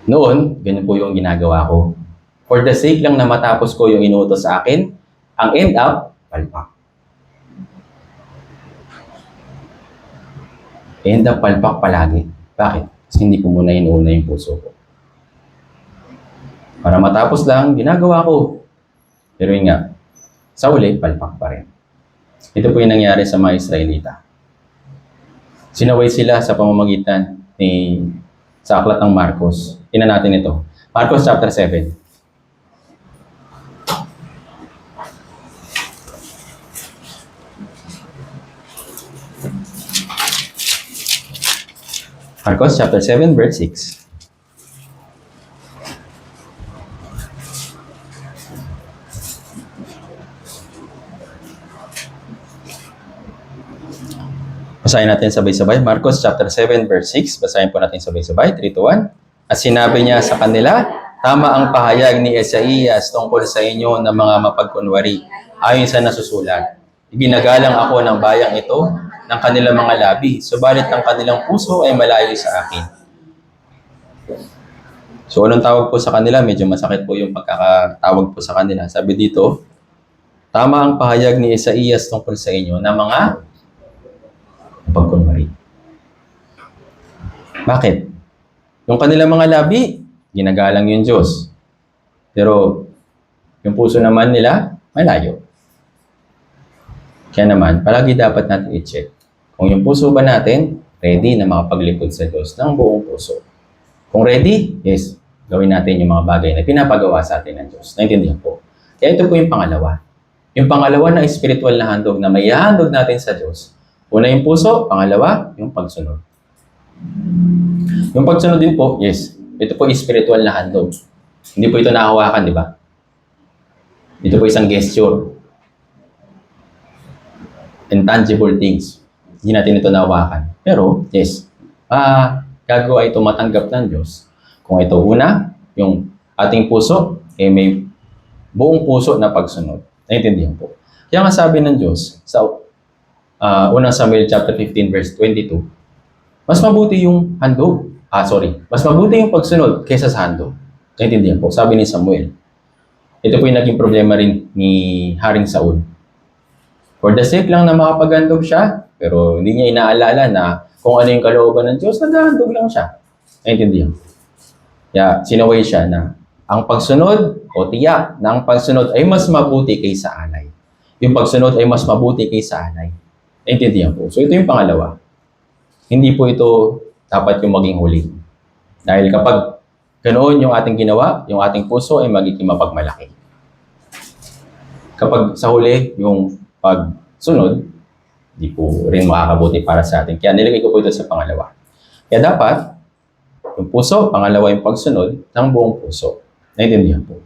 Noon, ganyan po yung ginagawa ko. For the sake lang na matapos ko yung inuutos sa akin, ang end up, palpak. End up palpak palagi. Bakit? Kasi hindi ko muna inuuna yung puso ko. Para matapos lang, ginagawa ko. Pero yun nga, sa uli, palpak pa rin. Ito po yung nangyari sa mga Israelita. Sinaway sila sa pamamagitan sa aklat ng Marcos. Tingnan natin ito. Marcos chapter 7. Marcos chapter 7 verse 6. Basahin natin sabay-sabay. Marcos chapter 7 verse 6. Basahin po natin sabay-sabay. 3, 2, 1. At sinabi niya sa kanila, tama ang pahayag ni Esaias tungkol sa inyo ng mga mapagkunwari ayon sa nasusulat. Iginagalang ako ng bayang ito ng kanilang mga labi, subalit ang kanilang puso ay malayo sa akin. So, anong tawag po sa kanila? Medyo masakit po yung pagkakatawag po sa kanila. Sabi dito, tama ang pahayag ni Esaias tungkol sa inyo ng mga pagkunwari. Bakit? Yung kanilang mga labi, ginagalang yung Diyos. Pero, yung puso naman nila, malayo. Kaya naman, palagi dapat natin i-check. Kung yung puso ba natin, ready na makapaglingkod sa Diyos ng buong puso. Kung ready, yes, gawin natin yung mga bagay na pinapagawa sa atin ng Diyos. Naintindihan po. Kaya ito po yung pangalawa. Yung pangalawa na spiritual na handog na may handog natin sa Diyos. Una yung puso, pangalawa, yung pagsunod. Yung pagsunod din po, yes, ito po spiritual na handog. Hindi po ito nahawakan, di ba? Ito po isang gesture. Intangible things. Hindi natin ito nahawakan. Pero, yes, gagawa ito matanggap ng Diyos. Kung ito una, yung ating puso, may buong puso na pagsunod. Naintindihan po. Kaya nga sabi ng Diyos sa unang Samuel chapter 15 verse 22, mas mabuti yung handog. Mas mabuti yung pagsunod kaysa sa handog. Naintindihan po. Sabi ni Samuel. Ito po yung naging problema rin ni Haring Saul. For the sake lang na makapaghandog siya, pero hindi niya inaalala na kung ano yung kalooban ng Diyos, naghahandog lang siya. Naintindihan po. Kaya sinaway siya na ang pagsunod o tiyak na ang pagsunod ay mas mabuti kaysa alay. Yung pagsunod ay mas mabuti kaysa alay. Naintindihan po. So ito yung pangalawa. Hindi po ito dapat yung maging huli. Dahil kapag ganoon yung ating ginawa, yung ating puso ay magiging mapagmalaki. Kapag sa huli, yung pagsunod, hindi po rin makakabuti para sa atin. Kaya nilagay ko po ito sa pangalawa. Kaya dapat, yung puso, pangalawa yung pagsunod ng buong puso. Naintindihan po.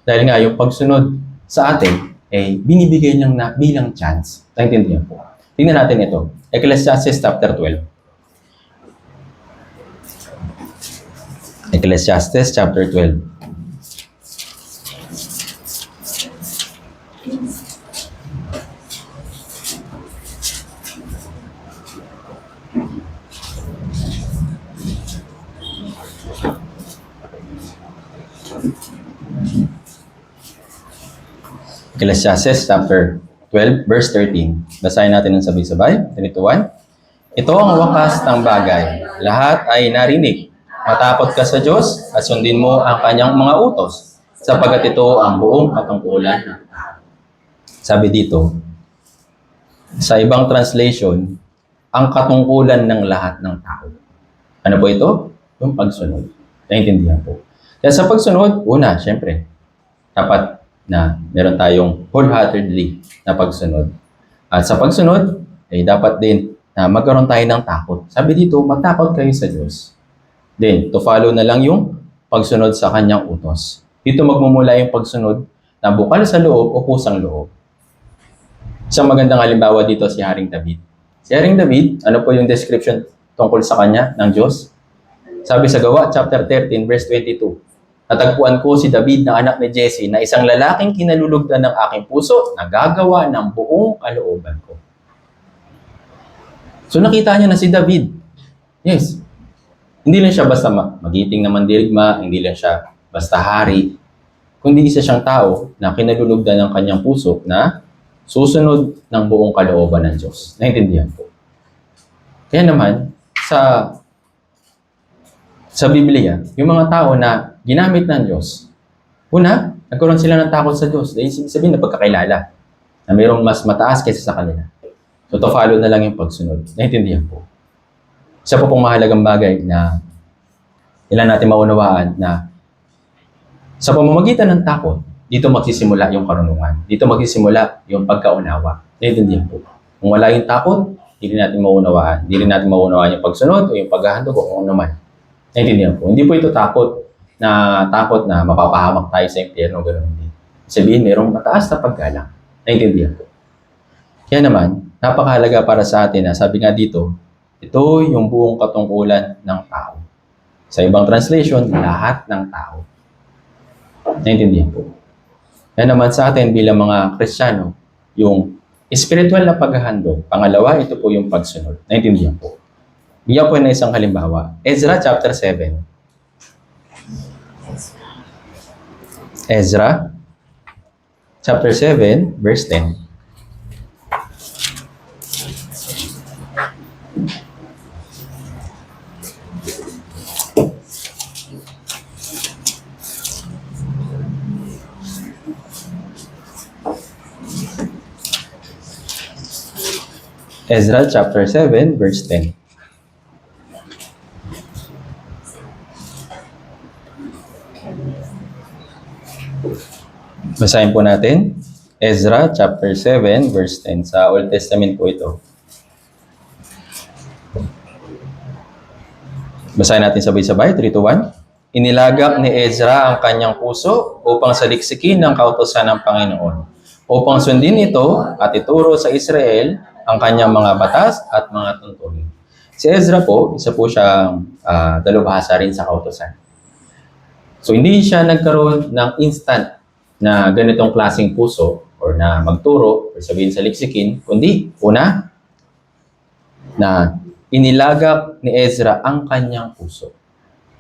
Dahil nga, yung pagsunod sa atin, binibigay niyang bilang chance. Naintindihan po. Tingnan natin ito. Ecclesiastes chapter 12. Ecclesiastes chapter 12. Ecclesiastes chapter 12, verse 13. Basahin natin ng sabay-sabay. 3, 2, 1. Ito ang wakas ng bagay. Lahat ay narinig. Matapot ka sa Diyos at sundin mo ang kanyang mga utos, sapagat ito ang buong katungkulan. Sabi dito, sa ibang translation, ang katungkulan ng lahat ng tao. Ano po ito? Yung pagsunod. Naintindihan po. Kaya sa pagsunod, una, syempre, dapat na meron tayong wholeheartedly na pagsunod. At sa pagsunod, dapat din na magkaroon tayo ng takot. Sabi dito, matakot kayo sa Diyos. Then, to follow na lang yung pagsunod sa kanyang utos. Dito magmumula yung pagsunod na bukal sa loob o pusang loob. Isang magandang halimbawa dito si Haring David. Si Haring David, ano po yung description tungkol sa kanya ng Diyos? Sabi sa Gawa, chapter 13, verse 22, natagpuan ko si David na anak ni Jesse na isang lalaking kinalulugdan ng aking puso na gagawa ng buong kalooban ko. So nakita niya na si David. Yes. Hindi lang siya basta magiting na mandirigma, hindi lang siya basta hari, kundi isa siyang tao na kinalulugdan ng kanyang puso na susunod ng buong kalooban ng Diyos. Naintindihan po. Kaya naman, sa Biblia, yung mga tao na ginamit ng Diyos Una, nagkaroon sila ng takot sa Diyos. Dahil sabihin na pagkakilala na mayroong mas mataas kaysa sa kanila. So, to follow na lang yung pagsunod. Naintindihan po. Isa po pong mahalagang bagay na ilan natin maunawaan na sa pamamagitan ng takot, dito magsisimula yung karunungan. Dito magsisimula yung pagkaunawa. Naintindihan po. Kung wala yung takot, hindi natin maunawaan. Hindi rin natin maunawaan yung pagsunod o yung paghahandog o kung ano man. Naintindihan po. Hindi po ito takot na mapapahamak tayo sa impyerno. Ganun hindi. Sabihin, mayroong mataas na paggalang. Naintindihan po. Kaya naman, napakahalaga para sa atin na sabi nga dito, ito yung buong katungkulan ng tao. Sa ibang translation, lahat ng tao. Naintindihan po. Kaya naman sa atin bilang mga Kristiyano, yung spiritual na paghahandog. Pangalawa, ito po yung pagsunod. Naintindihan po. Bigyan po na isang halimbawa. Ezra chapter 7. Ezra chapter 7, verse 10. Ezra chapter 7, verse 10. Basahin po natin. Ezra chapter 7, verse 10. Sa Old Testament po ito. Basahin natin sabay-sabay. 3, 2, 1. Inilagak ni Ezra ang kanyang puso upang saliksikin ng kautusan ng Panginoon, upang sundin ito at ituro sa Israel ang kanyang mga batas at mga tuntunin. Si Ezra po, isa po siyang dalubhasa rin sa kautusan. So, hindi siya nagkaroon ng instant na ganitong klaseng puso or na magturo or sabihin sa liksikin, kundi, una, na inilagak ni Ezra ang kanyang puso.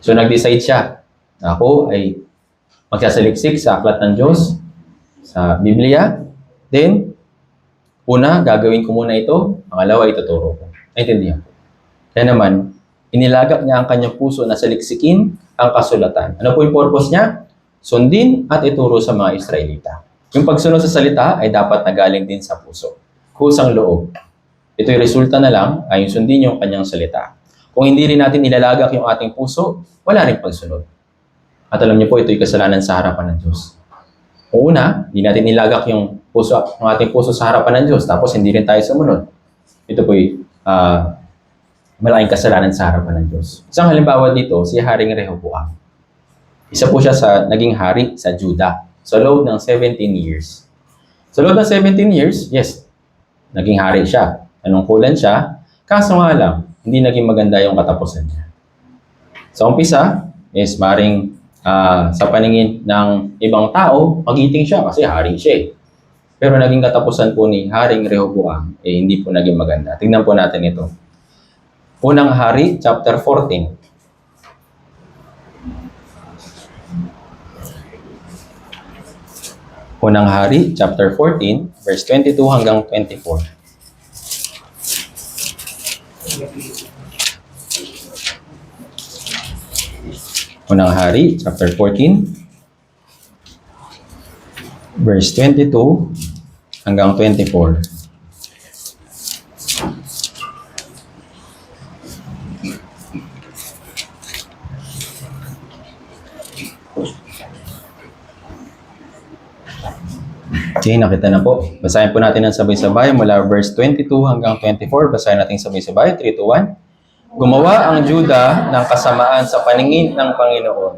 So, nag-decide siya na ako ay magsasaliksik sa aklat ng Diyos, sa Biblia. Then, una, gagawin ko muna ito. Pangalawa, ituturo ko. Naintindihan ko. Kaya naman, inilagak niya ang kanyang puso na saliksikin ang kasulatan. Ano po yung purpose niya? Sundin at ituro sa mga Israelita. Yung pagsunod sa salita ay dapat nagaling din sa puso. Kusang loob. Ito'y resulta na lang ay yung sundin yung kanyang salita. Kung hindi rin natin ilalagak yung ating puso, wala rin pagsunod. At alam niyo po, ito'y kasalanan sa harapan ng Diyos. Kung una, hindi natin ilagak yung ating puso sa harapan ng Diyos, tapos hindi rin tayo sumunod. Ito po'y malaking kasalanan sa harapan ng Diyos. Isang halimbawa dito, si Haring Rehoboam. Isa po siya sa naging hari sa Judah sa loob ng 17 years. Sa loob ng 17 years, yes, naging hari siya. Nanungkulan siya, kaso nga lang, hindi naging maganda yung katapusan niya. Sa umpisa, is maring sa paningin ng ibang tao, magiting siya kasi hari siya eh. Pero naging katapusan po ni Haring Rehoboam, hindi po naging maganda. Tingnan po natin ito. Unang Hari, chapter 14. Unang Hari, chapter 14, verse 22 hanggang 24. Unang Hari, chapter 14, verse 22 hanggang 24. Okay, nakita na po. Basahin po natin ng sabay-sabay mula verse 22 hanggang 24. Basahin natin sabay-sabay. 3, 2, 1. Gumawa ang Juda ng kasamaan sa paningin ng Panginoon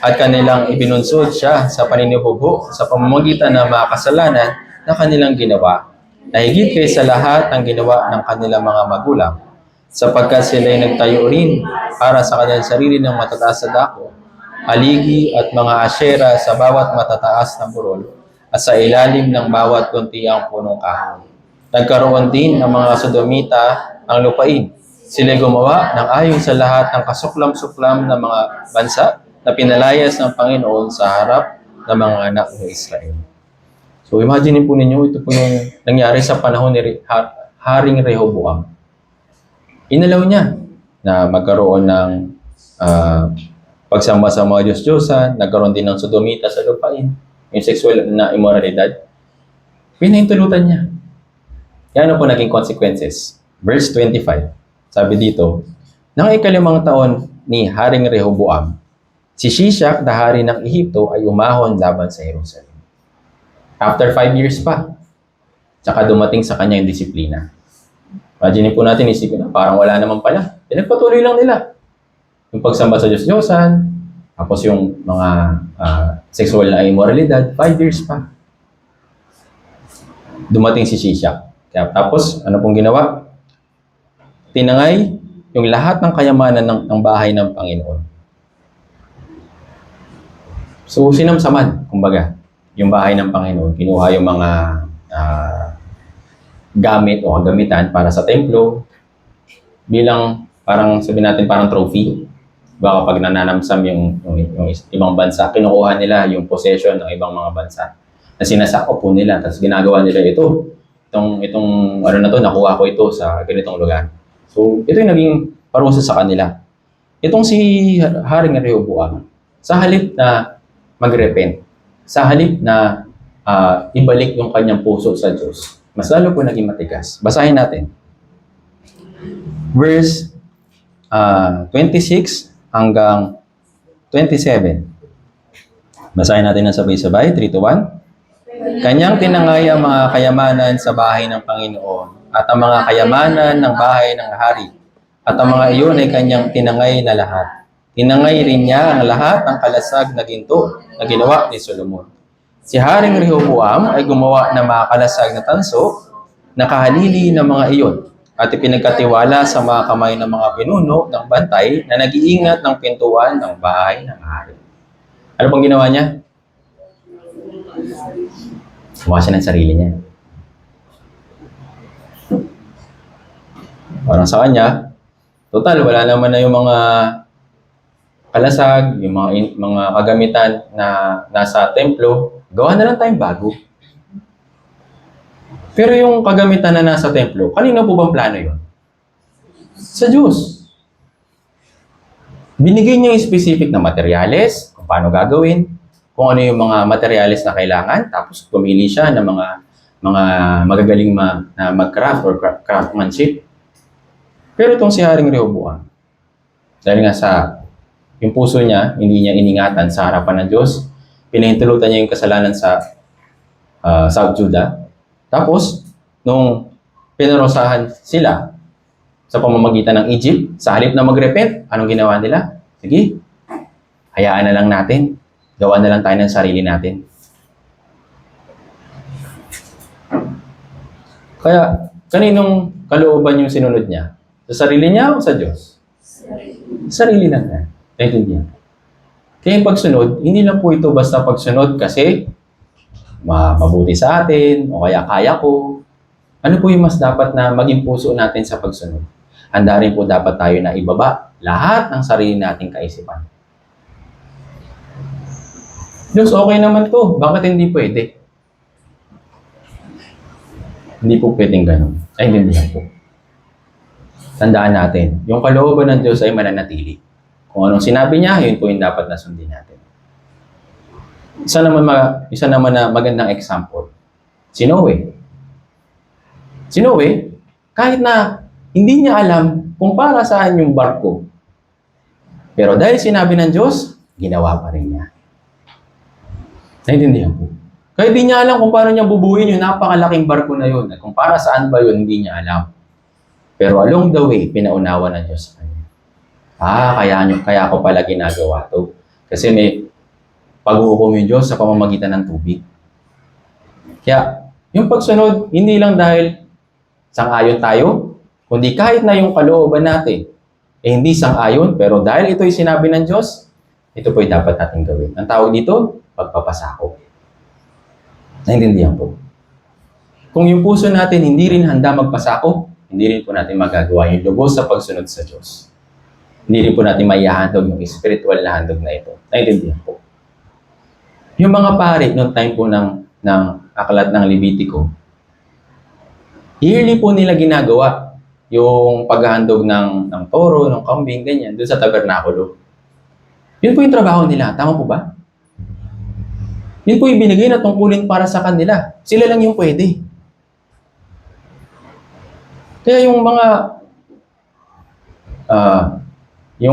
at kanilang ibinunsod siya sa paninibubo sa pamamagitan ng mga kasalanan na kanilang ginawa, na higit kaysa lahat ang ginawa ng kanilang mga magulang, sapagkat sila'y nagtayo rin para sa kanilang sarili ng matataas na dako, aligi at mga asyera sa bawat matataas na burol, at sa ilalim ng bawat kuntiang punong kahoy. Nagkaroon din ng mga Sodomita ang lupain. Sila gumawa ng ayon sa lahat ng kasuklam-suklam ng mga bansa na pinalayas ng Panginoon sa harap ng mga anak ng Israel. So imagine po ninyo, ito po yung nangyari sa panahon ni Haring Rehoboam. Inalaw niya na magkaroon ng pagsamba sa mga Diyos-Diyosan, nagkaroon din ng sodomita sa lupain, yung sexual na immoralidad, pinahintulutan niya. Yan ano po naging consequences. Verse 25, sabi dito, nang ikalimang taon ni Haring Rehoboam, si Shishak, na hari ng Ehipto, ay umahon laban sa Jerusalem. After 5 years pa, tsaka dumating sa kanya yung disiplina. Imagine po natin, isipin na parang wala naman pala. Pinagpatuloy lang nila. Yung pagsamba sa Diyos-Diyosan, tapos yung mga sexual na immoralidad, 5 years pa. Dumating si Shishak. Kaya, tapos, ano pong ginawa? Tinangay yung lahat ng kayamanan ng bahay ng Panginoon. So, sinamsaman, kumbaga, yung bahay ng Panginoon. Kinuha yung mga gamit o kagamitan para sa templo bilang parang sabi natin parang trophy. Baka pag nananamsam yung ibang bansa, kinukuha nila yung possession ng ibang mga bansa na sinasakop po nila. Tapos ginagawa nila itong ano na to, nakuha ko ito sa ganitong lugar. So, ito yung naging parusa sa kanila. Itong si Haring Rehoboam, sa halip na magrepent, sa halip na ibalik yung kanyang puso sa Diyos, mas lalo po naging matigas. Basahin natin. Verse 26 hanggang 27. Basahin natin ng sabay-sabay. 3 to 1. Kanyang tinangay ang mga kayamanan sa bahay ng Panginoon at ang mga kayamanan ng bahay ng hari. At ang mga iyon ay kanyang tinangay na lahat. Tinangay rin niya ang lahat ng kalasag na ginto na ginawa ni Solomon. Si Haring Rehoboam ay gumawa ng mga kalasag na tanso na kahalili ng mga iyon at ipinagkatiwala sa mga kamay ng mga pinuno ng bantay na nag-iingat ng pintuan ng bahay ng hari. Ano pong ginawa niya? Gumawa siya ng sarili niya. Parang sa kanya, total, wala naman na yung mga kalasag, yung mga kagamitan na nasa templo, gawa na lang tayong bago. Pero yung kagamitan na nasa templo, kanino po bang plano yun? Sa Diyos. Binigay niya yung specific na materyales, kung paano gagawin, kung ano yung mga materyales na kailangan, tapos pumili siya ng mga magagaling na mag-craft or craftsmanship. Pero itong si Haring Rehoboam, dahil nga sa yung puso niya, hindi niya iningatan sa harapan ng Diyos, pinahintulutan niya yung kasalanan sa South Judah. Tapos, nung pinarosahan sila sa pamamagitan ng Egypt, sa halip na magrepent, anong ginawa nila? Sige, hayaan na lang natin. Gawa na lang tayo ng sarili natin. Kaya, kaninong kalooban yung sinunod niya? Sa sarili niya o sa Diyos? Sarili lang niya. Naintindihan. Kaya yung pagsunod, hindi lang po ito basta pagsunod kasi mabuti sa atin o kaya ko. Ano po yung mas dapat na maging puso natin sa pagsunod? Handa rin po dapat tayo na ibaba lahat ng sarili nating kaisipan. Diyos, okay naman to. Bakit hindi pwede? Hindi po pwedeng ganun. Ay, hindi po. Tandaan natin, yung kalooban ng Diyos ay mananatili. Kung anong sinabi niya, yun po yung dapat na sundin natin. Isa naman na magandang example, si Noe. Si Noe, kahit na hindi niya alam kung para saan yung barko, pero dahil sinabi ng Diyos, ginawa pa rin niya. Naintindihan po. Kahit hindi niya alam kung paano niya bubuhin yung napakalaking barko na yun, at kung para saan ba yun, hindi niya alam. Pero along the way, pinaunawa ng Diyos sa kanya. Kaya ko pala ginagawa to. Kasi may pag-uukom yung Diyos sa pamamagitan ng tubig. Kaya, yung pagsunod, hindi lang dahil sang-ayon tayo, kundi kahit na yung kalooban natin, hindi sang-ayon, pero dahil ito'y sinabi ng Diyos, ito po'y dapat natin gawin. Ang tawag dito, pagpapasakop. Naintindihan po. Kung yung puso natin hindi rin handa magpasakop, hindi rin po natin magagawa yung lubos sa pagsunod sa Diyos. Hindi rin po natin maihahandog yung spiritual na handog na ito. Naintindihan po. Yung mga pari, noong time po ng aklat ng Levitico, yearly po nila ginagawa yung paghahandog ng toro, ng kambing, ganyan, doon sa tabernakulo. Yun po yung trabaho nila. Tama po ba? Yun po yung binigay na tungkulin para sa kanila. Sila lang yung pwede. Kaya yung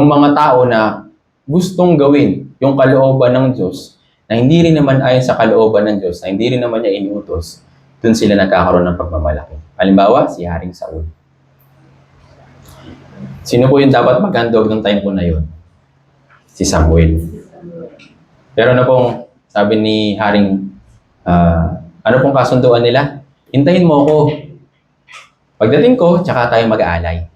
mga tao na gustong gawin yung kalooban ng Diyos, na hindi rin naman ayon sa kalooban ng Diyos, na hindi rin naman niya iniutos, dun sila nagkakaroon ng pagmamalaki. Halimbawa, si Haring Saul. Sino po yung dapat maghandog ng time po na yun? Si Samuel. Pero ano pong sabi ni Haring, ano pong kasunduan nila? Hintayin mo ako. Pagdating ko, tsaka tayo mag-aalay.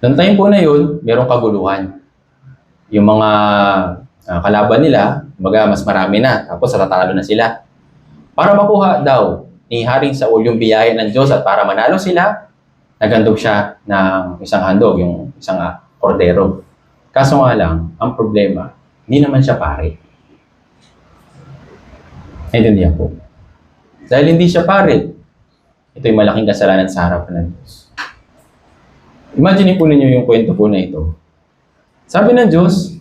Noong time po na yun, merong kaguluhan. Yung mga kalaban nila, mas marami na, tapos natatalo na sila. Para makuha daw ni Haring Saul yung biyaya ng Diyos at para manalo sila, naghandog siya ng isang handog, yung isang kordero. Kaso nga lang, ang problema, hindi naman siya pare. Naintindihan po. Dahil hindi siya pare, ito yung malaking kasalanan sa harapan ng Diyos. Imagine po ninyo yung kwento po na ito. Sabi ng Diyos,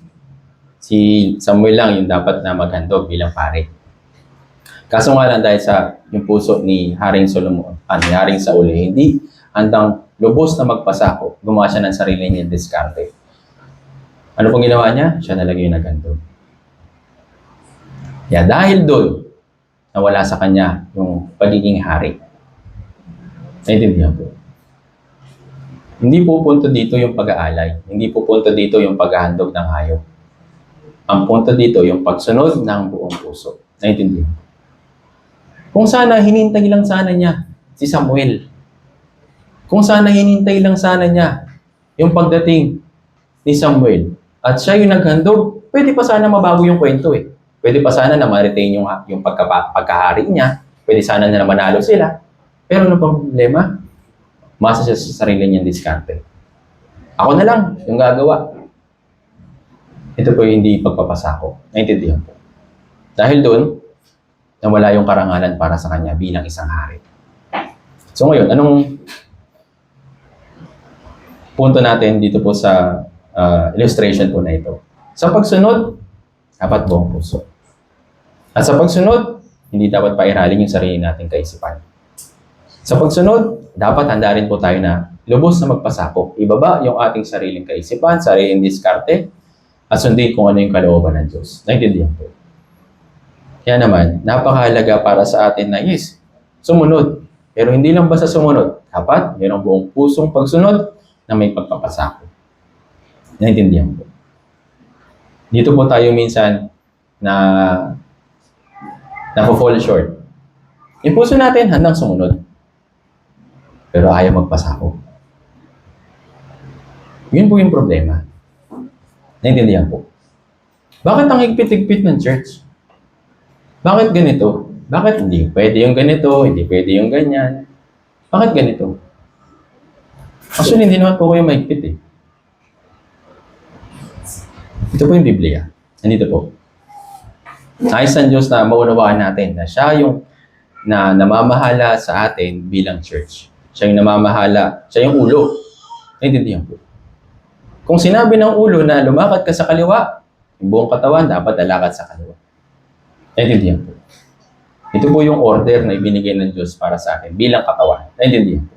si Samuel lang yung dapat na maghandog bilang pare. Kaso nga lang dahil sa yung puso ni Haring Solomon, ni Haring Saul, hindi handang lubos na magpasako, gumawa siya ng sarili niya diskarte. Ano pong ginawa niya? Siya na lang yung naghandog. Kaya dahil doon, nawala sa kanya yung pagiging hari. Naintindihan po. Hindi po punto dito yung pag-aalay. Hindi po punto dito yung paghahandog ng hayop. Ang punto dito yung pagsunod ng buong puso. Naintindihan po. Kung sana hinintay lang sana niya si Samuel. Kung sana hinintay lang sana niya yung pagdating ni Samuel at siya yung naghandog, pwede pa sana mabago yung kwento eh. Pwede pa sana na ma-retain yung pagkahari niya. Pwede sana na manalo sila. Pero ano pang problema? Masa siya sa sarili niyang diskarte. Ako na lang yung gagawa. Ito po yung hindi pagpapasako. Naintindihan po. Dahil doon, nawala yung karangalan para sa kanya bilang isang hari. So ngayon, anong punto natin dito po sa illustration po na ito? Sa pagsunod, dapat buong puso. At sa pagsunod, hindi dapat pairalin yung sarili nating kaisipan. Sa pagsunod, dapat handa rin po tayo na lubos na magpasako. Ibaba yung ating sariling kaisipan, sariling diskarte, at sundin kung ano yung kalooban ng Diyos. Naintindihan po. Kaya naman, napakahalaga para sa atin na sumunod. Pero hindi lang basta sumunod. Dapat mayroong buong pusong pagsunod na may pagpapasako. Naintindihan po. Dito po tayo minsan na fall short. Yung puso natin handang sumunod. Pero ayaw magpasako. Yun po yung problema. Naintindihan po. Bakit ang higpit-higpit ng church? Bakit ganito? Bakit hindi pwede yung ganito, hindi pwede yung ganyan? Bakit ganito? Actually, hindi naman po kayo mahigpit eh. Ito po yung Biblia. Nandito po. Nais ng Diyos na maunawaan natin na siya yung na namamahala sa atin bilang church. Siya yung namamahala. Siya yung ulo. Naintindihan po. Kung sinabi ng ulo na lumakad ka sa kaliwa, yung buong katawan dapat lalakad sa kaliwa. Naintindihan po. Ito po yung order na ibinigay ng Diyos para sa atin bilang katawan. Naintindihan po.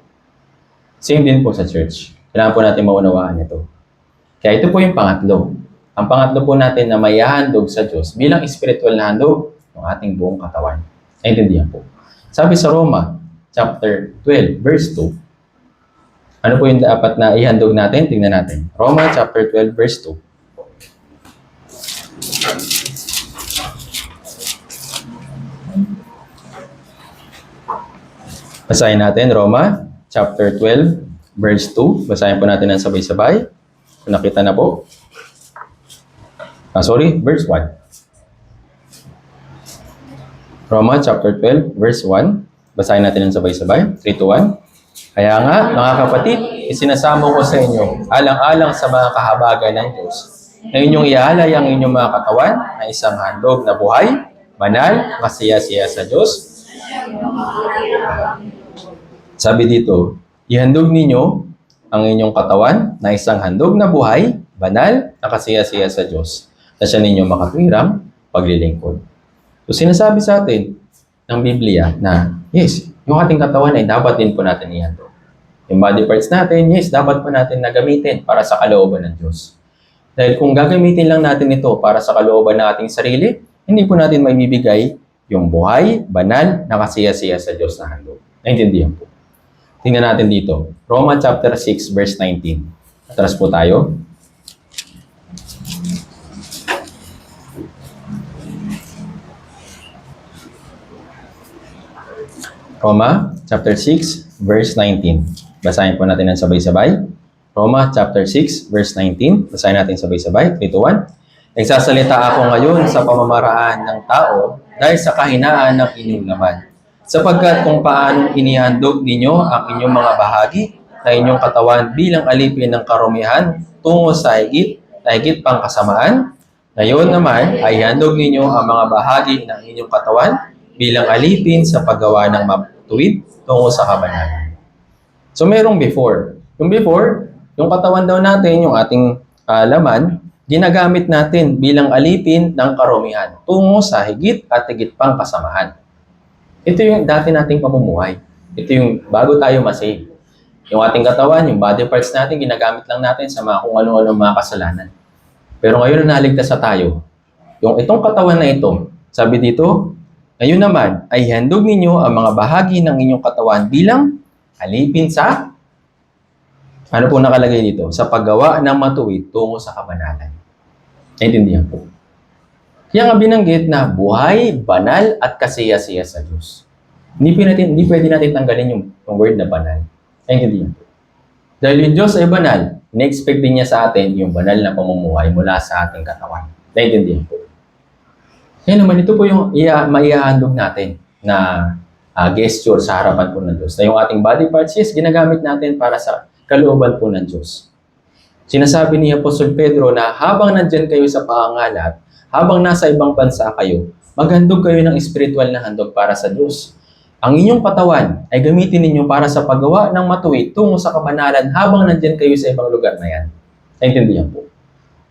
Same din po sa church. Kailangan po natin maunawaan ito. Kaya ito po yung pangatlo. Ang pangatlo po natin na may handog sa Diyos bilang spiritual na handog ng ating buong katawan. Naintindihan po. Sabi sa Roma, chapter 12, verse 2. Ano po yung dapat na ihandog natin? Tingnan natin. Roma, chapter 12, verse 2. Basahin natin, Roma, chapter 12, verse 2. Basahin po natin ng sabay-sabay. Kung nakita na po. Verse 1. Roma, chapter 12, verse 1. Basahin natin ng sabay-sabay. 3, 2, 1. Kaya nga, mga kapatid, isinasamo ko sa inyo, alang-alang sa mga kahabagan ng Diyos, na inyong iaalay ang inyong mga katawan na isang handog na buhay, banal, masaya-siya sa Diyos. Sabi dito, ihandog ninyo ang inyong katawan na isang handog na buhay, banal, nakasiya-siya sa Diyos, na siya ninyo makatwirang paglilingkod. So sinasabi sa atin ng Biblia na, yes, yung ating katawan ay dapat din po natin ihandog. Yung body parts natin, yes, dapat po natin na gamitin para sa kalooban ng Diyos. Dahil kung gagamitin lang natin ito para sa kalooban ng ating sarili, hindi po natin maibibigay yung buhay, banal, nakasiya-siya sa Diyos na handog. Naintindihan po. Tingnan natin dito. Roma chapter 6, verse 19. Atras po tayo. Roma chapter 6, verse 19. Basahin po natin ng sabay-sabay. Roma chapter 6, verse 19. Basahin natin sabay-sabay. 3, 2, 1. Nagsasalita ako ngayon sa pamamaraan ng tao dahil sa kahinaan ng inyong laman. Sapagkat kung paanong inihandog ninyo ang inyong mga bahagi na inyong katawan bilang alipin ng karumihan tungo sa higit pang kasamaan, ngayon naman ay handog ninyo ang mga bahagi ng inyong katawan bilang alipin sa paggawa ng matuwid tungo sa kabanalan. So merong before. Yung before, yung katawan daw natin, yung ating laman, ginagamit natin bilang alipin ng karumihan tungo sa higit pang kasamaan. Ito yung dati nating pamumuhay. Ito yung bago tayo masave. Yung ating katawan, yung body parts natin, ginagamit lang natin sa mga kung ano-ano mga kasalanan. Pero ngayon na naligtas na tayo. Yung itong katawan na ito, sabi dito, ngayon naman ay handog ninyo ang mga bahagi ng inyong katawan bilang alipin sa, ano po nakalagay dito? Sa paggawa ng matuwid tungo sa kabanalan. Naintindihan po. Kaya nga binanggit na buhay, banal, at kasiya-siya sa Diyos. Hindi pwede natin tanggalin yung word na banal. Naintindihan po. Dahil yung Diyos ay banal, in-expect din niya sa atin yung banal na pamumuhay mula sa ating katawan. Naintindihan po. Kaya naman, ito po yung maihahandog natin na gesture sa harapan po ng Diyos. Na yung ating body parts, yes, ginagamit natin para sa kalooban po ng Diyos. Sinasabi ni Apostol Pedro na habang nandyan kayo sa pangangalat, habang nasa ibang bansa kayo, maghandog kayo ng spiritual na handog para sa Diyos. Ang inyong katawan ay gamitin ninyo para sa paggawa ng matuwid tungo sa kabanalan habang nandyan kayo sa ibang lugar na yan. Naintindihan po.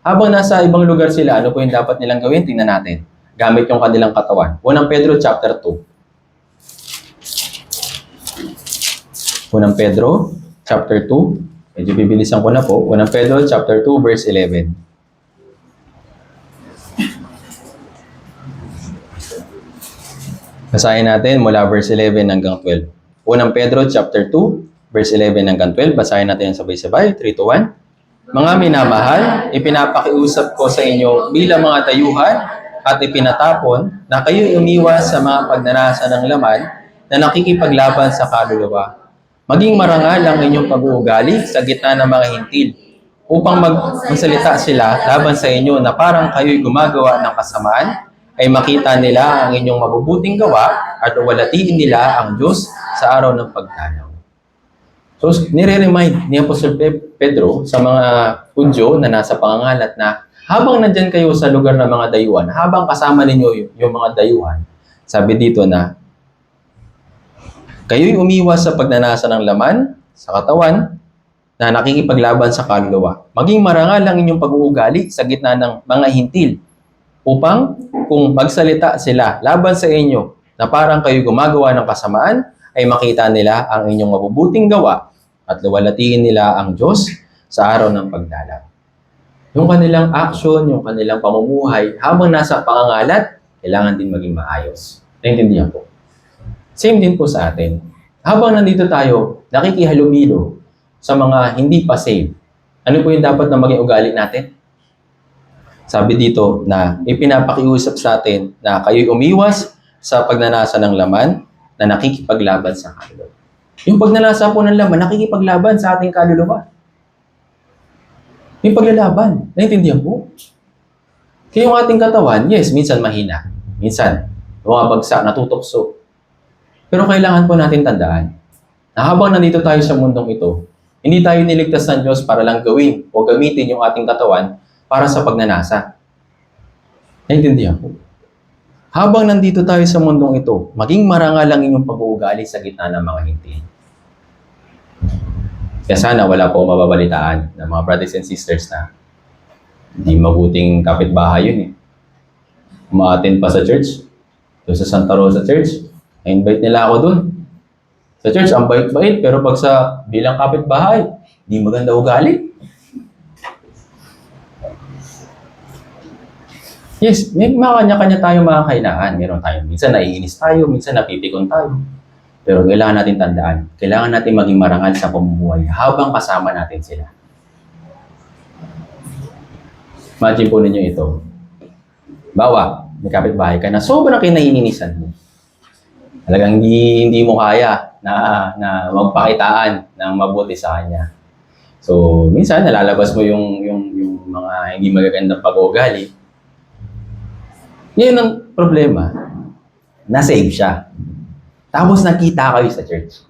Habang nasa ibang lugar sila, ano po yung dapat nilang gawin? Tingnan natin. Gamit yung kanilang katawan. 1 Pedro chapter 2. 1 Pedro chapter 2. Medyo bibilisan ko na po. 1 Pedro chapter 2 verse 11. Basahin natin mula verse 11 hanggang 12. 1 Pedro chapter 2 verse 11 hanggang 12. Basahin natin sabay-sabay. 3, 2, 1. Mga minamahal, ipinapakiusap ko sa inyo bilang mga dayuhan at ipinatapon na kayo umiwas sa mga pagnanasa ng laman na nakikipaglaban sa kaluluwa. Maging marangal ang inyong pag-uugali sa gitna ng mga hintil upang magsalita sila laban sa inyo na parang kayo'y gumagawa ng kasamaan, ay makita nila ang inyong mabubuting gawa at uwalatiin nila ang Diyos sa araw ng pagdanaw. So, nire-remind ni Apostol Pedro sa mga Hudyo na nasa pangangalat na habang nandyan kayo sa lugar ng mga dayuhan, habang kasama ninyo yung mga dayuhan, sabi dito na kayo'y umiwas sa pagnanasa ng laman sa katawan na nakikipaglaban sa kaluluwa. Maging marangal ang inyong pag-uugali sa gitna ng mga hintil upang kung magsalita sila laban sa inyo na parang kayo gumagawa ng kasamaan, ay makita nila ang inyong mabubuting gawa at luwalatiin nila ang Diyos sa araw ng pagdalaw. Yung kanilang action, yung kanilang pamumuhay, habang nasa pangangalat, kailangan din maging maayos. Naintindihan po? Same din po sa atin. Habang nandito tayo, nakikihalumilo sa mga hindi pa saved. Ano po yung dapat na maging ugali natin? Sabi dito na ipinapakiusap sa atin na kayo'y umiwas sa pagnanasa ng laman na nakikipaglaban sa kaluluwa. Yung pagnanasa po ng laman, nakikipaglaban sa ating kaluluwa. Yung paglalaban, naintindihan po? Kaya yung ating katawan, yes, minsan mahina. Minsan, bumabagsak, natutokso. Pero kailangan po natin tandaan na habang nandito tayo sa mundong ito, hindi tayo niligtas ng Diyos para lang gawin o gamitin yung ating katawan para sa pagnanasa. Naintindihan po? Habang nandito tayo sa mundong ito, maging marangal ang inyong pag-uugali sa gitna ng mga hintil. Kaya sana wala po mababalitaan ng mga brothers and sisters na Hindi mabuting kapitbahay yun eh. Umaattend pa sa church. Doon sa Santa Rosa Church. Na-invite nila ako doon. Sa church, ang bait-bait. Pero pag sa bilang kapitbahay, hindi maganda ugali. Yes, may mga kanya-kanya tayo mga kainaan. Meron tayo. Minsan naiinis tayo, minsan napipikon tayo. Pero kailangan natin tandaan, kailangan natin maging marangal sa pamumuhay habang kasama natin sila. Imagine po ninyo ito. Bawa, may kapitbahay ka na sobrang kinaiinisan mo. Talagang hindi mo kaya na magpakitaan ng mabuti sa kanya. So, minsan nalalabas mo yung mga hindi magagandang pag-uugali. Ngayon ang problema, na-save siya. Tapos nakita kayo sa church.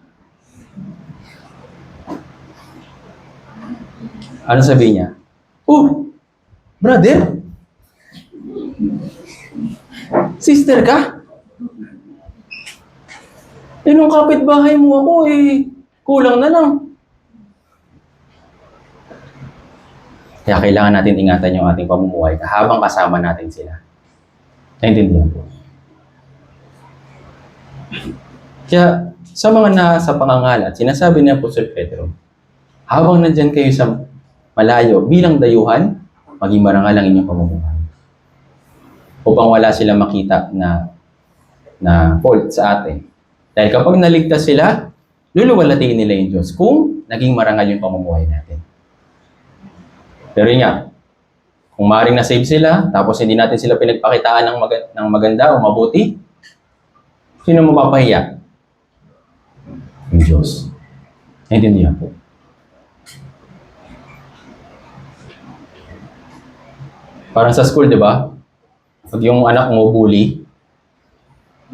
Ano sabi niya? Oh, brother, sister ka? Nung kapitbahay mo ako kulang na lang. Kaya kailangan natin ingatan yung ating pamumuhay habang kasama natin sila. Naintindihan po. Kaya sa mga nasa pangangalat, sinasabi ni Apostol Pedro, habang nandyan kayo sa malayo bilang dayuhan, maging marangal ang inyong pamumuhay. Upang wala silang makita na fault sa atin. Dahil kapag naligtas sila, luluwalatiin nila yung Diyos kung naging marangal yung pamumuhay natin. Pero yun nga, kung maaaring na-save sila, tapos hindi natin sila pinagpakitaan ng maganda o mabuti, sino mapapahiya? Yung Diyos. Naintindihan po. Parang sa school, di ba? Pag yung anak mo bully,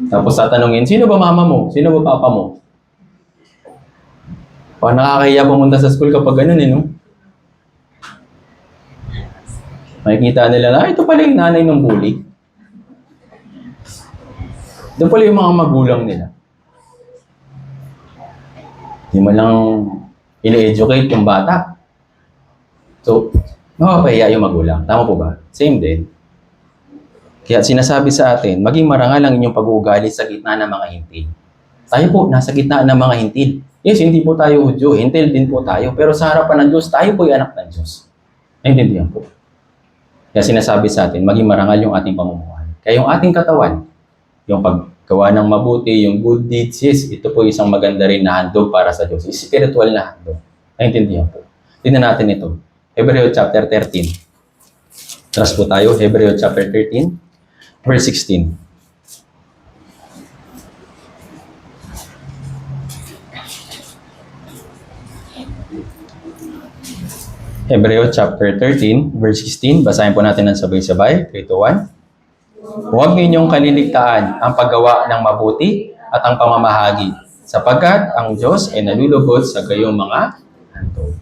tapos tatanungin, sino ba mama mo? Sino ba papa mo? Parang nakakahiya pumunta sa school kapag ganun no? Makikita nila na, ito pala yung nanay ng bully. Ito pala yung mga magulang nila. Hindi mo lang ina-educate yung bata. So, mapapahiya yung magulang. Tama po ba? Same din. Kaya sinasabi sa atin, maging marangal ang inyong pag-uugali sa gitna ng mga hintil. Tayo po, nasa gitna ng mga hintil. Yes, hindi po tayo Hudyo, hintil din po tayo. Pero sa harapan ng Diyos, tayo po ay anak ng Diyos. Naintindihan po. Kaya sinasabi sa atin, maging marangal yung ating pamumuhay. Kaya yung ating katawan, yung paggawa ng mabuti, yung good deeds, yes, ito po isang maganda rin na handog para sa Diyos. Spiritual na handog. Naintindihan po. Tingnan natin ito. Hebreo chapter 13. Trust po tayo, Hebreo chapter 13. Verse 16. Hebreo chapter 13, verse 16. Basahin po natin ng sabay-sabay. 3, 2, 1. Huwag ninyong kaliligtaan ang paggawa ng mabuti at ang pamamahagi, sapagkat ang Diyos ay nalulugod sa gayong mga handog.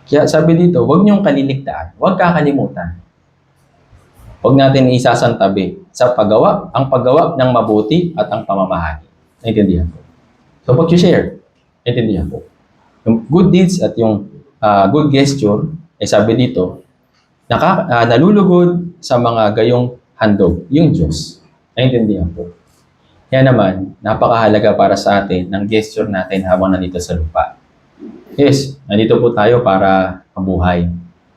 Kaya sabi dito, huwag niyong kaliligtaan, huwag kakalimutan. Huwag natin isasantabi sa ang paggawa ng mabuti at ang pamamahagi. Naintindihan po. So, pag-share, naintindihan po. Yung good deeds at yung good gesture, sabi dito, nalulugod sa mga gayong handog, yung Diyos. Naintindihan po. Kaya naman, napakahalaga para sa atin ng gesture natin habang nandito sa lupa. Yes, nandito po tayo para mabuhay.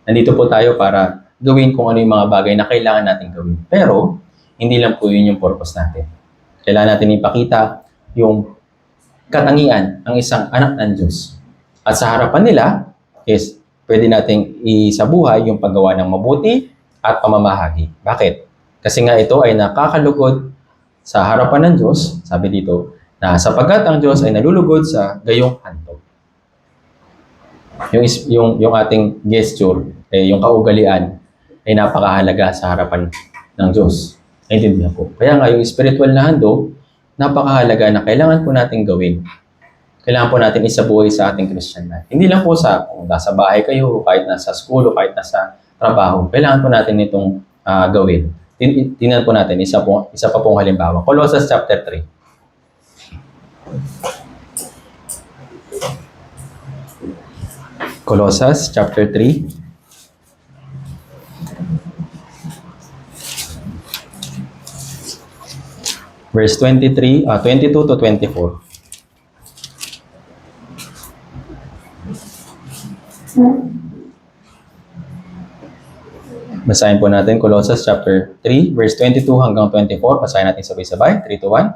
Nandito po tayo para gawin kung ano yung mga bagay na kailangan natin gawin. Pero, hindi lang po yun yung purpose natin. Kailangan natin ipakita yung katangian ng isang anak ng Diyos. At sa harapan nila, yes, pwede nating isabuhay yung paggawa ng mabuti at pamamahagi. Bakit? Kasi nga ito ay nakakalugod sa harapan ng Diyos, sabi dito, na sapagkat ang Diyos ay nalulugod sa gayong handog. Yung ating gesture, yung kaugalian, ay napakahalaga sa harapan ng Diyos. Naintindihan po. Kaya nga yung spiritual na handog, napakahalaga na kailangan po natin gawin. Kailangan po natin isabuhay sa ating Christian life. Hindi lang po kung nasa bahay kayo, kahit nasa school, o kahit nasa trabaho. Kailangan po natin itong gawin. Tingnan po natin, isa pa pong halimbawa. Colossus chapter 3. Colossus chapter 3. Verse 22 to 24. Basahin po natin Colossus chapter 3, verse 22 hanggang 24. Basahin natin sabay-sabay. 3 to 1.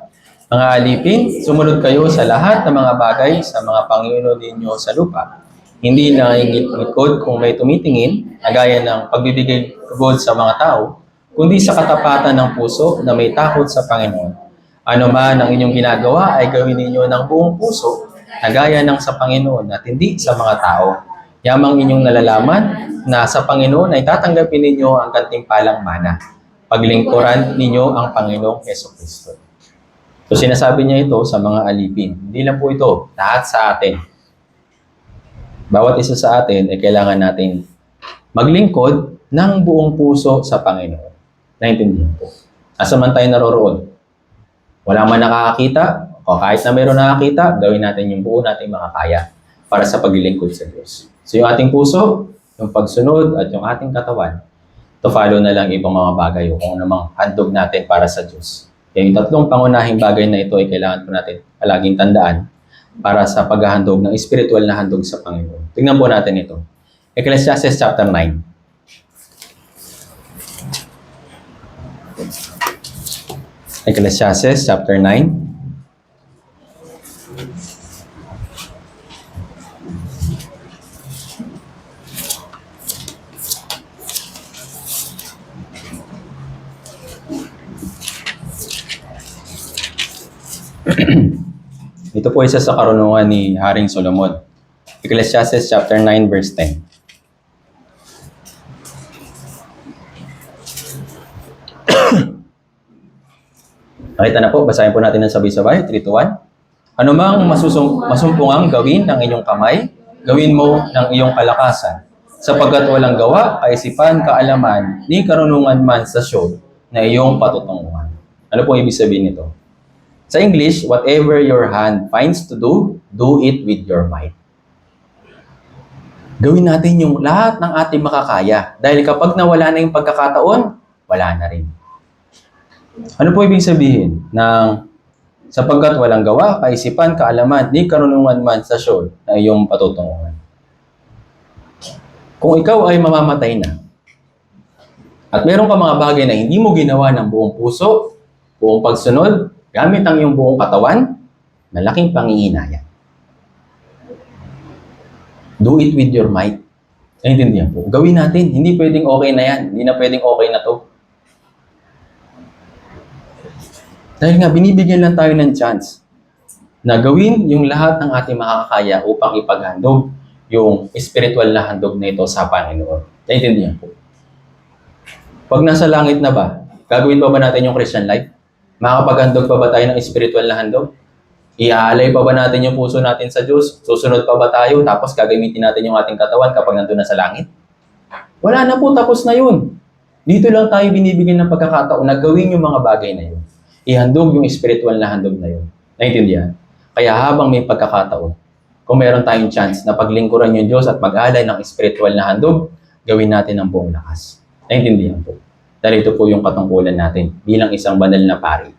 Mga alipin, sumunod kayo sa lahat ng mga bagay sa mga Panginoon ninyo sa lupa. Hindi nangingikod kung may tumitingin, na gaya ng pagbibigay kabod sa mga tao, kundi sa katapatan ng puso na may takot sa Panginoon. Ano man ang inyong ginagawa ay gawin ninyo ng buong puso, na gaya ng sa Panginoon at hindi sa mga tao. Yamang inyong nalalaman na sa Panginoon ay tatanggapin ninyo ang gantimpalang mana. Paglingkuran ninyo ang Panginoong Jesucristo. So sinasabi niya ito sa mga alipin. Hindi lang po ito, lahat sa atin. Bawat isa sa atin ay kailangan natin maglingkod ng buong puso sa Panginoon. Naintindihan po. Asa man tayo naroroon. Wala man nakakakita, o kahit na mayroon nakakita, gawin natin yung buo nating makakaya para sa paglilingkod sa Diyos. So yung ating puso, yung pagsunod at yung ating katawan, to follow na lang ibang mga bagay o kung namang handog natin para sa Diyos. Kaya yung tatlong pangunahing bagay na ito ay kailangan po natin palaging tandaan para sa paghahandog ng spiritual na handog sa Panginoon. Tingnan po natin ito. Ecclesiastes chapter 9. Ecclesiastes chapter 9. Ito po isa sa karunungan ni Haring Solomon. Ecclesiastes chapter 9 verse 10. Nakita na po, basahin po natin ng sabay-sabay, 3 to 1. Ano mang masumpungang gawin ng inyong kamay, gawin mo ng iyong kalakasan. Sapagkat walang gawa, kaisipan, kaalaman, ni karunungan man sa show na iyong patutunguhan. Ano po ibig sabihin nito? Sa English, whatever your hand finds to do it with your might. Gawin natin yung lahat ng ating makakaya. Dahil kapag nawala na yung pagkakataon, wala na rin. Ano po ibig sabihin ng sapagkat walang gawa, kaisipan, kaalaman, ni karunungan man sa show na iyong patutunguhan? Kung ikaw ay mamamatay na, at meron ka mga bagay na hindi mo ginawa ng buong puso, buong pagsunod, gamit ang iyong buong katawan, malaking panghihinayang. Do it with your might. Naintindihan po. Gawin natin. Hindi pwedeng okay na yan. Hindi na pwedeng okay na to. Dahil nga, binibigyan lang tayo ng chance na gawin yung lahat ng ating makakaya upang ipaghandog yung spiritual na handog na ito sa Panginoon. Naintindihan po. Pag nasa langit na ba, gagawin pa ba natin yung Christian life? Makakapaghandog pa ba tayo ng spiritual na handog? Iaalay pa ba natin yung puso natin sa Diyos? Susunod pa ba tayo? Tapos gagamitin natin yung ating katawan kapag nandun na sa langit? Wala na po, tapos na yun. Dito lang tayo binibigyan ng pagkakataon na gawin yung mga bagay na yun. Ihandog yung spiritual na handog na yun. Naintindihan? Kaya habang may pagkakataon, kung meron tayong chance na paglingkuran yung Diyos at mag-alay ng spiritual na handog, gawin natin ang buong lakas. Naintindihan po. Dahil ito po yung katungkulan natin bilang isang banal na pari.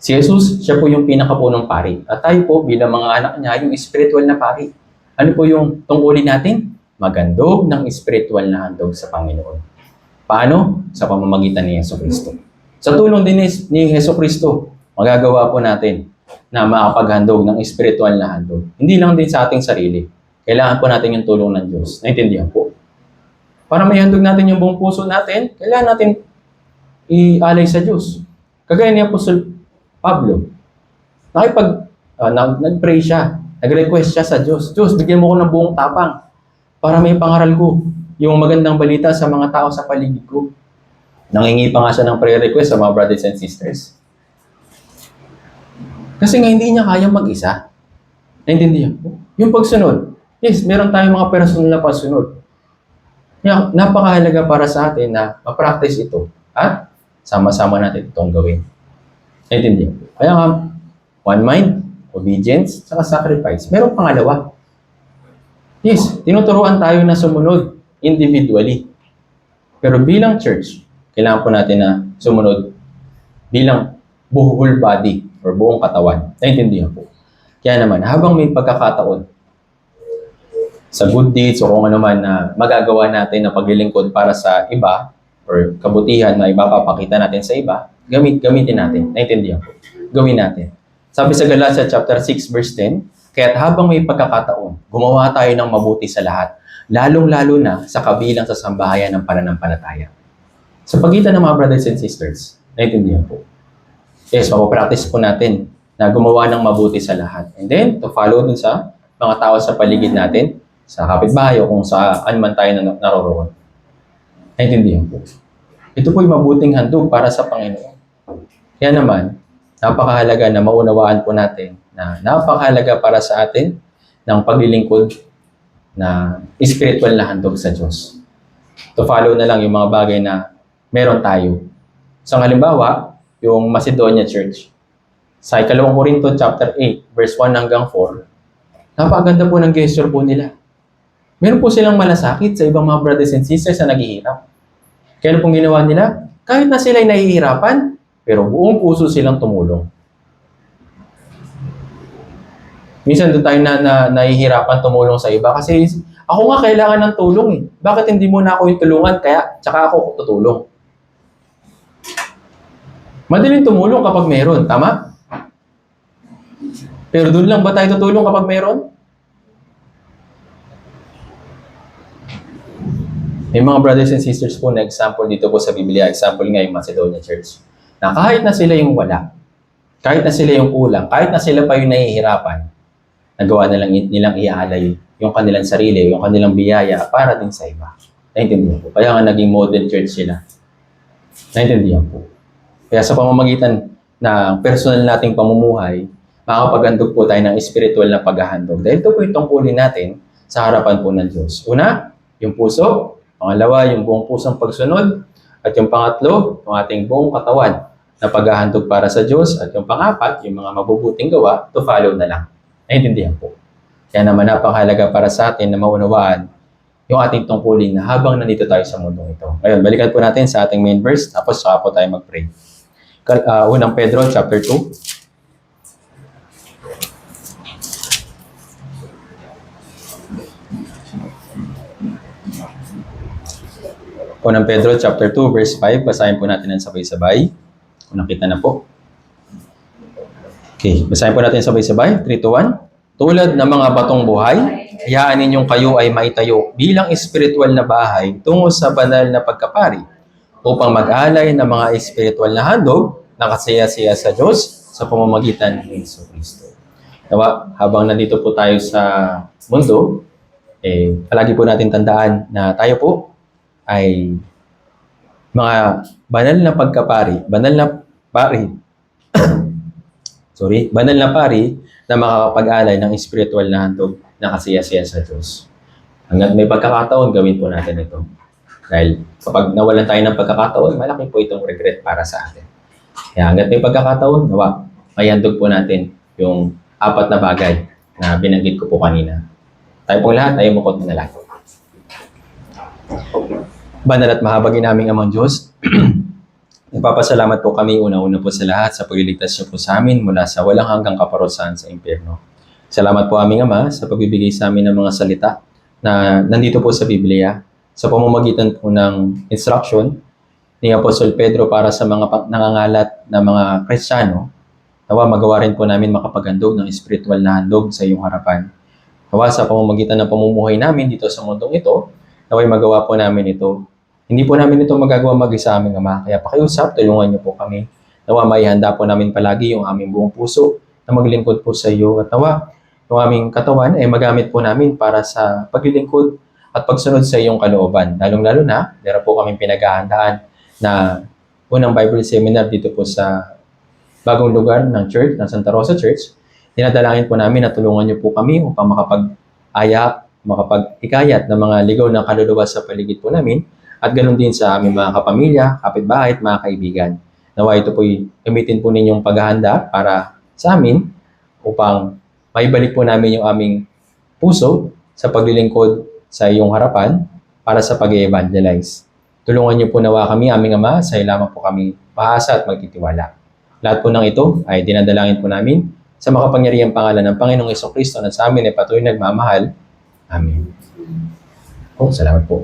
Si Jesus, siya po yung pinakapunong pari. At tayo po bilang mga anak niya, yung spiritual na pari. Ano po yung tungkulin natin? Maghandog ng spiritual na handog sa Panginoon. Paano? Sa pamamagitan ni Jesucristo. Sa tulong din ni Jesucristo, magagawa po natin na makapaghandog ng spiritual na handog. Hindi lang din sa ating sarili. Kailangan po natin yung tulong ng Diyos. Naintindihan po. Para may handog natin yung buong puso natin, kailangan natin ialay sa Diyos. Kagaya ni Apostol Pablo. Nag-pray siya. Nag-request siya sa Diyos. Diyos, bigyan mo ko ng buong tapang para may pangaral ko yung magandang balita sa mga tao sa paligid ko. Nangingi pa nga siya ng prayer request sa mga brothers and sisters. Kasi nga hindi niya kaya mag-isa. Naintindihan po? Yung pagsunod. Yes, meron tayong mga personal na pagsunod. Kaya napakahalaga para sa atin na ma-practice ito at sama-sama natin itong gawin. Naintindihan po? Kaya nga, one mind, obedience, saka sacrifice. Meron pangalawa. Yes, tinuturuan tayo na sumunod individually. Pero bilang church, kailangan po natin na sumunod bilang whole body or buong katawan. Naintindihan po. Kaya naman, habang may pagkakataon sa good deeds o kung ano man na magagawa natin na paglilingkod para sa iba or kabutihan na ipapakita natin sa iba, gamitin natin. Naintindihan po. Gawin natin. Sabi sa Galatia chapter 6 verse 10, kaya't habang may pagkakataon, gumawa tayo ng mabuti sa lahat, lalong-lalo na sa kabilang sa sambahayan ng pananampalataya. Sa pagitan ng mga brothers and sisters, naintindihan po. Yes, mapapractice po natin na gumawa ng mabuti sa lahat. And then, to follow dun sa mga tao sa paligid natin, sa kapitbahay o kung saan man tayo naroroon. Naintindihan po. Ito po yung mabuting handog para sa Panginoon. Kaya naman, napakahalaga na maunawaan po natin na napakahalaga para sa atin ng paglilingkod na spiritual na handog sa Diyos. To follow na lang yung mga bagay na meron tayo. So, halimbawa, yung Macedonia Church. Sa 2 Corinto chapter 8, verse 1 hanggang 4, napakaganda po ng gesture po nila. Meron po silang malasakit sa ibang mga brothers and sisters na naghihirap. Kaya ano pong ginawa nila? Kahit na sila'y nahihirapan, pero buong puso silang tumulong. Minsan doon tayo nahihirapan tumulong sa iba kasi ako nga kailangan ng tulong eh. Bakit hindi mo na ako yung tulungan kaya tsaka ako tutulong? Madaling tumulong kapag meron, tama? Pero doon lang ba tayo tutulong kapag meron? May mga brothers and sisters po na example dito po sa Biblia, example nga yung Macedonia Church, na kahit na sila yung wala, kahit na sila yung kulang, kahit na sila pa yung nahihirapan, nagawa na lang nilang iaalay yung kanilang sarili, yung kanilang biyaya para din sa iba. Naintindihan po. Kaya nga naging model church sila. Naintindihan po. Kaya sa pamamagitan ng personal nating pamumuhay, makakapaghandog po tayo ng spiritual na paghahandog. Dahil ito po yung tungkulin natin sa harapan po ng Diyos. Una, yung puso. Pangalawa, yung buong pusong pagsunod. At yung pangatlo, yung ating buong katawan na paghahandog para sa Diyos. At yung pangapat, yung mga mabubuting gawa, to follow na lang. Naintindihan po. Kaya naman napakahalaga para sa atin na maunawaan yung ating tungkulin na habang nandito tayo sa mundong ito. Ngayon, balikan po natin sa ating main verse, tapos saka po tayo mag-pray. Unang Pedro, chapter 2. Unang Pedro, chapter 2, verse 5. Basahin po natin ang sabay-sabay. Kung nakita na po. Okay, basahin po natin sabay-sabay. 3, 2, 1. Tulad ng mga batong buhay, hayaan ninyong kayo ay maitayo bilang espiritual na bahay tungo sa banal na pagkapari upang mag-alay ng mga espiritual na handog na kasaya-saya sa Diyos sa pamamagitan ng Hesus Kristo. Nawa, habang nandito po tayo sa mundo, palagi po natin tandaan na tayo po ay mga banal na pagkapari, banal na pari na makakapag-alay ng spiritual na handog na kasaya-saya sa Diyos. Hanggat may pagkakataon, gawin po natin ito. Dahil kapag nawalan tayo ng pagkakataon, malaki po itong regret para sa atin. Kaya hanggat may pagkakataon, nawa, may handog po natin yung 4 na bagay na binanggit ko po kanina. Tayo pong lahat, tayo mukot na lahat. Banal at mahabagin naming Amang Diyos, nagpapasalamat po kami una-una po sa lahat sa pagliligtas niyo po sa amin mula sa walang hanggang kaparusahan sa impyerno. Salamat po aming Ama sa pagbibigay sa amin ng mga salita na nandito po sa Biblia sa pamamagitan po ng instruction ni Apostol Pedro para sa mga nangangalat na mga Kristiyano. Nawa magawa rin po namin makapaghandog ng spiritual na handog sa iyong harapan. Nawa sa pamamagitan ng pamumuhay namin dito sa mundong ito, naway magawa po namin ito. Hindi po namin ito magagawa mag-isa aming Ama. Kaya pakiusap, tulungan niyo po kami. Nawa maihanda po namin palagi yung aming buong puso na maglingkod po sa iyo. At nawa, yung aming katawan ay magamit po namin para sa paglilingkod at pagsunod sa iyong kalooban. Lalong-lalo na, meron po kaming pinaghahandaan na unang Bible seminar dito po sa bagong lugar ng church, ng Santa Rosa Church. Dinadalangin po namin na tulungan niyo po kami upang makapag-aya, makapag-hikayat ng mga ligaw na kaluluwa sa paligid po namin at ganoon din sa aming mga kapamilya, kapitbahay at mga kaibigan. Nawa ito po'y gamitin po ninyong paghahanda para sa amin upang maibalik po namin yung aming puso sa paglilingkod sa iyong harapan para sa pag-evangelize. Tulungan niyo po nawa kami, aming Ama, sa iyo lamang po kami paasa at magtitiwala. Lahat po ng ito ay dinadalangin po namin sa makapangyarihang pangalan ng Panginoong Jesucristo na sa amin ay patuloy nagmamahal. Amen. Oh, salamat po.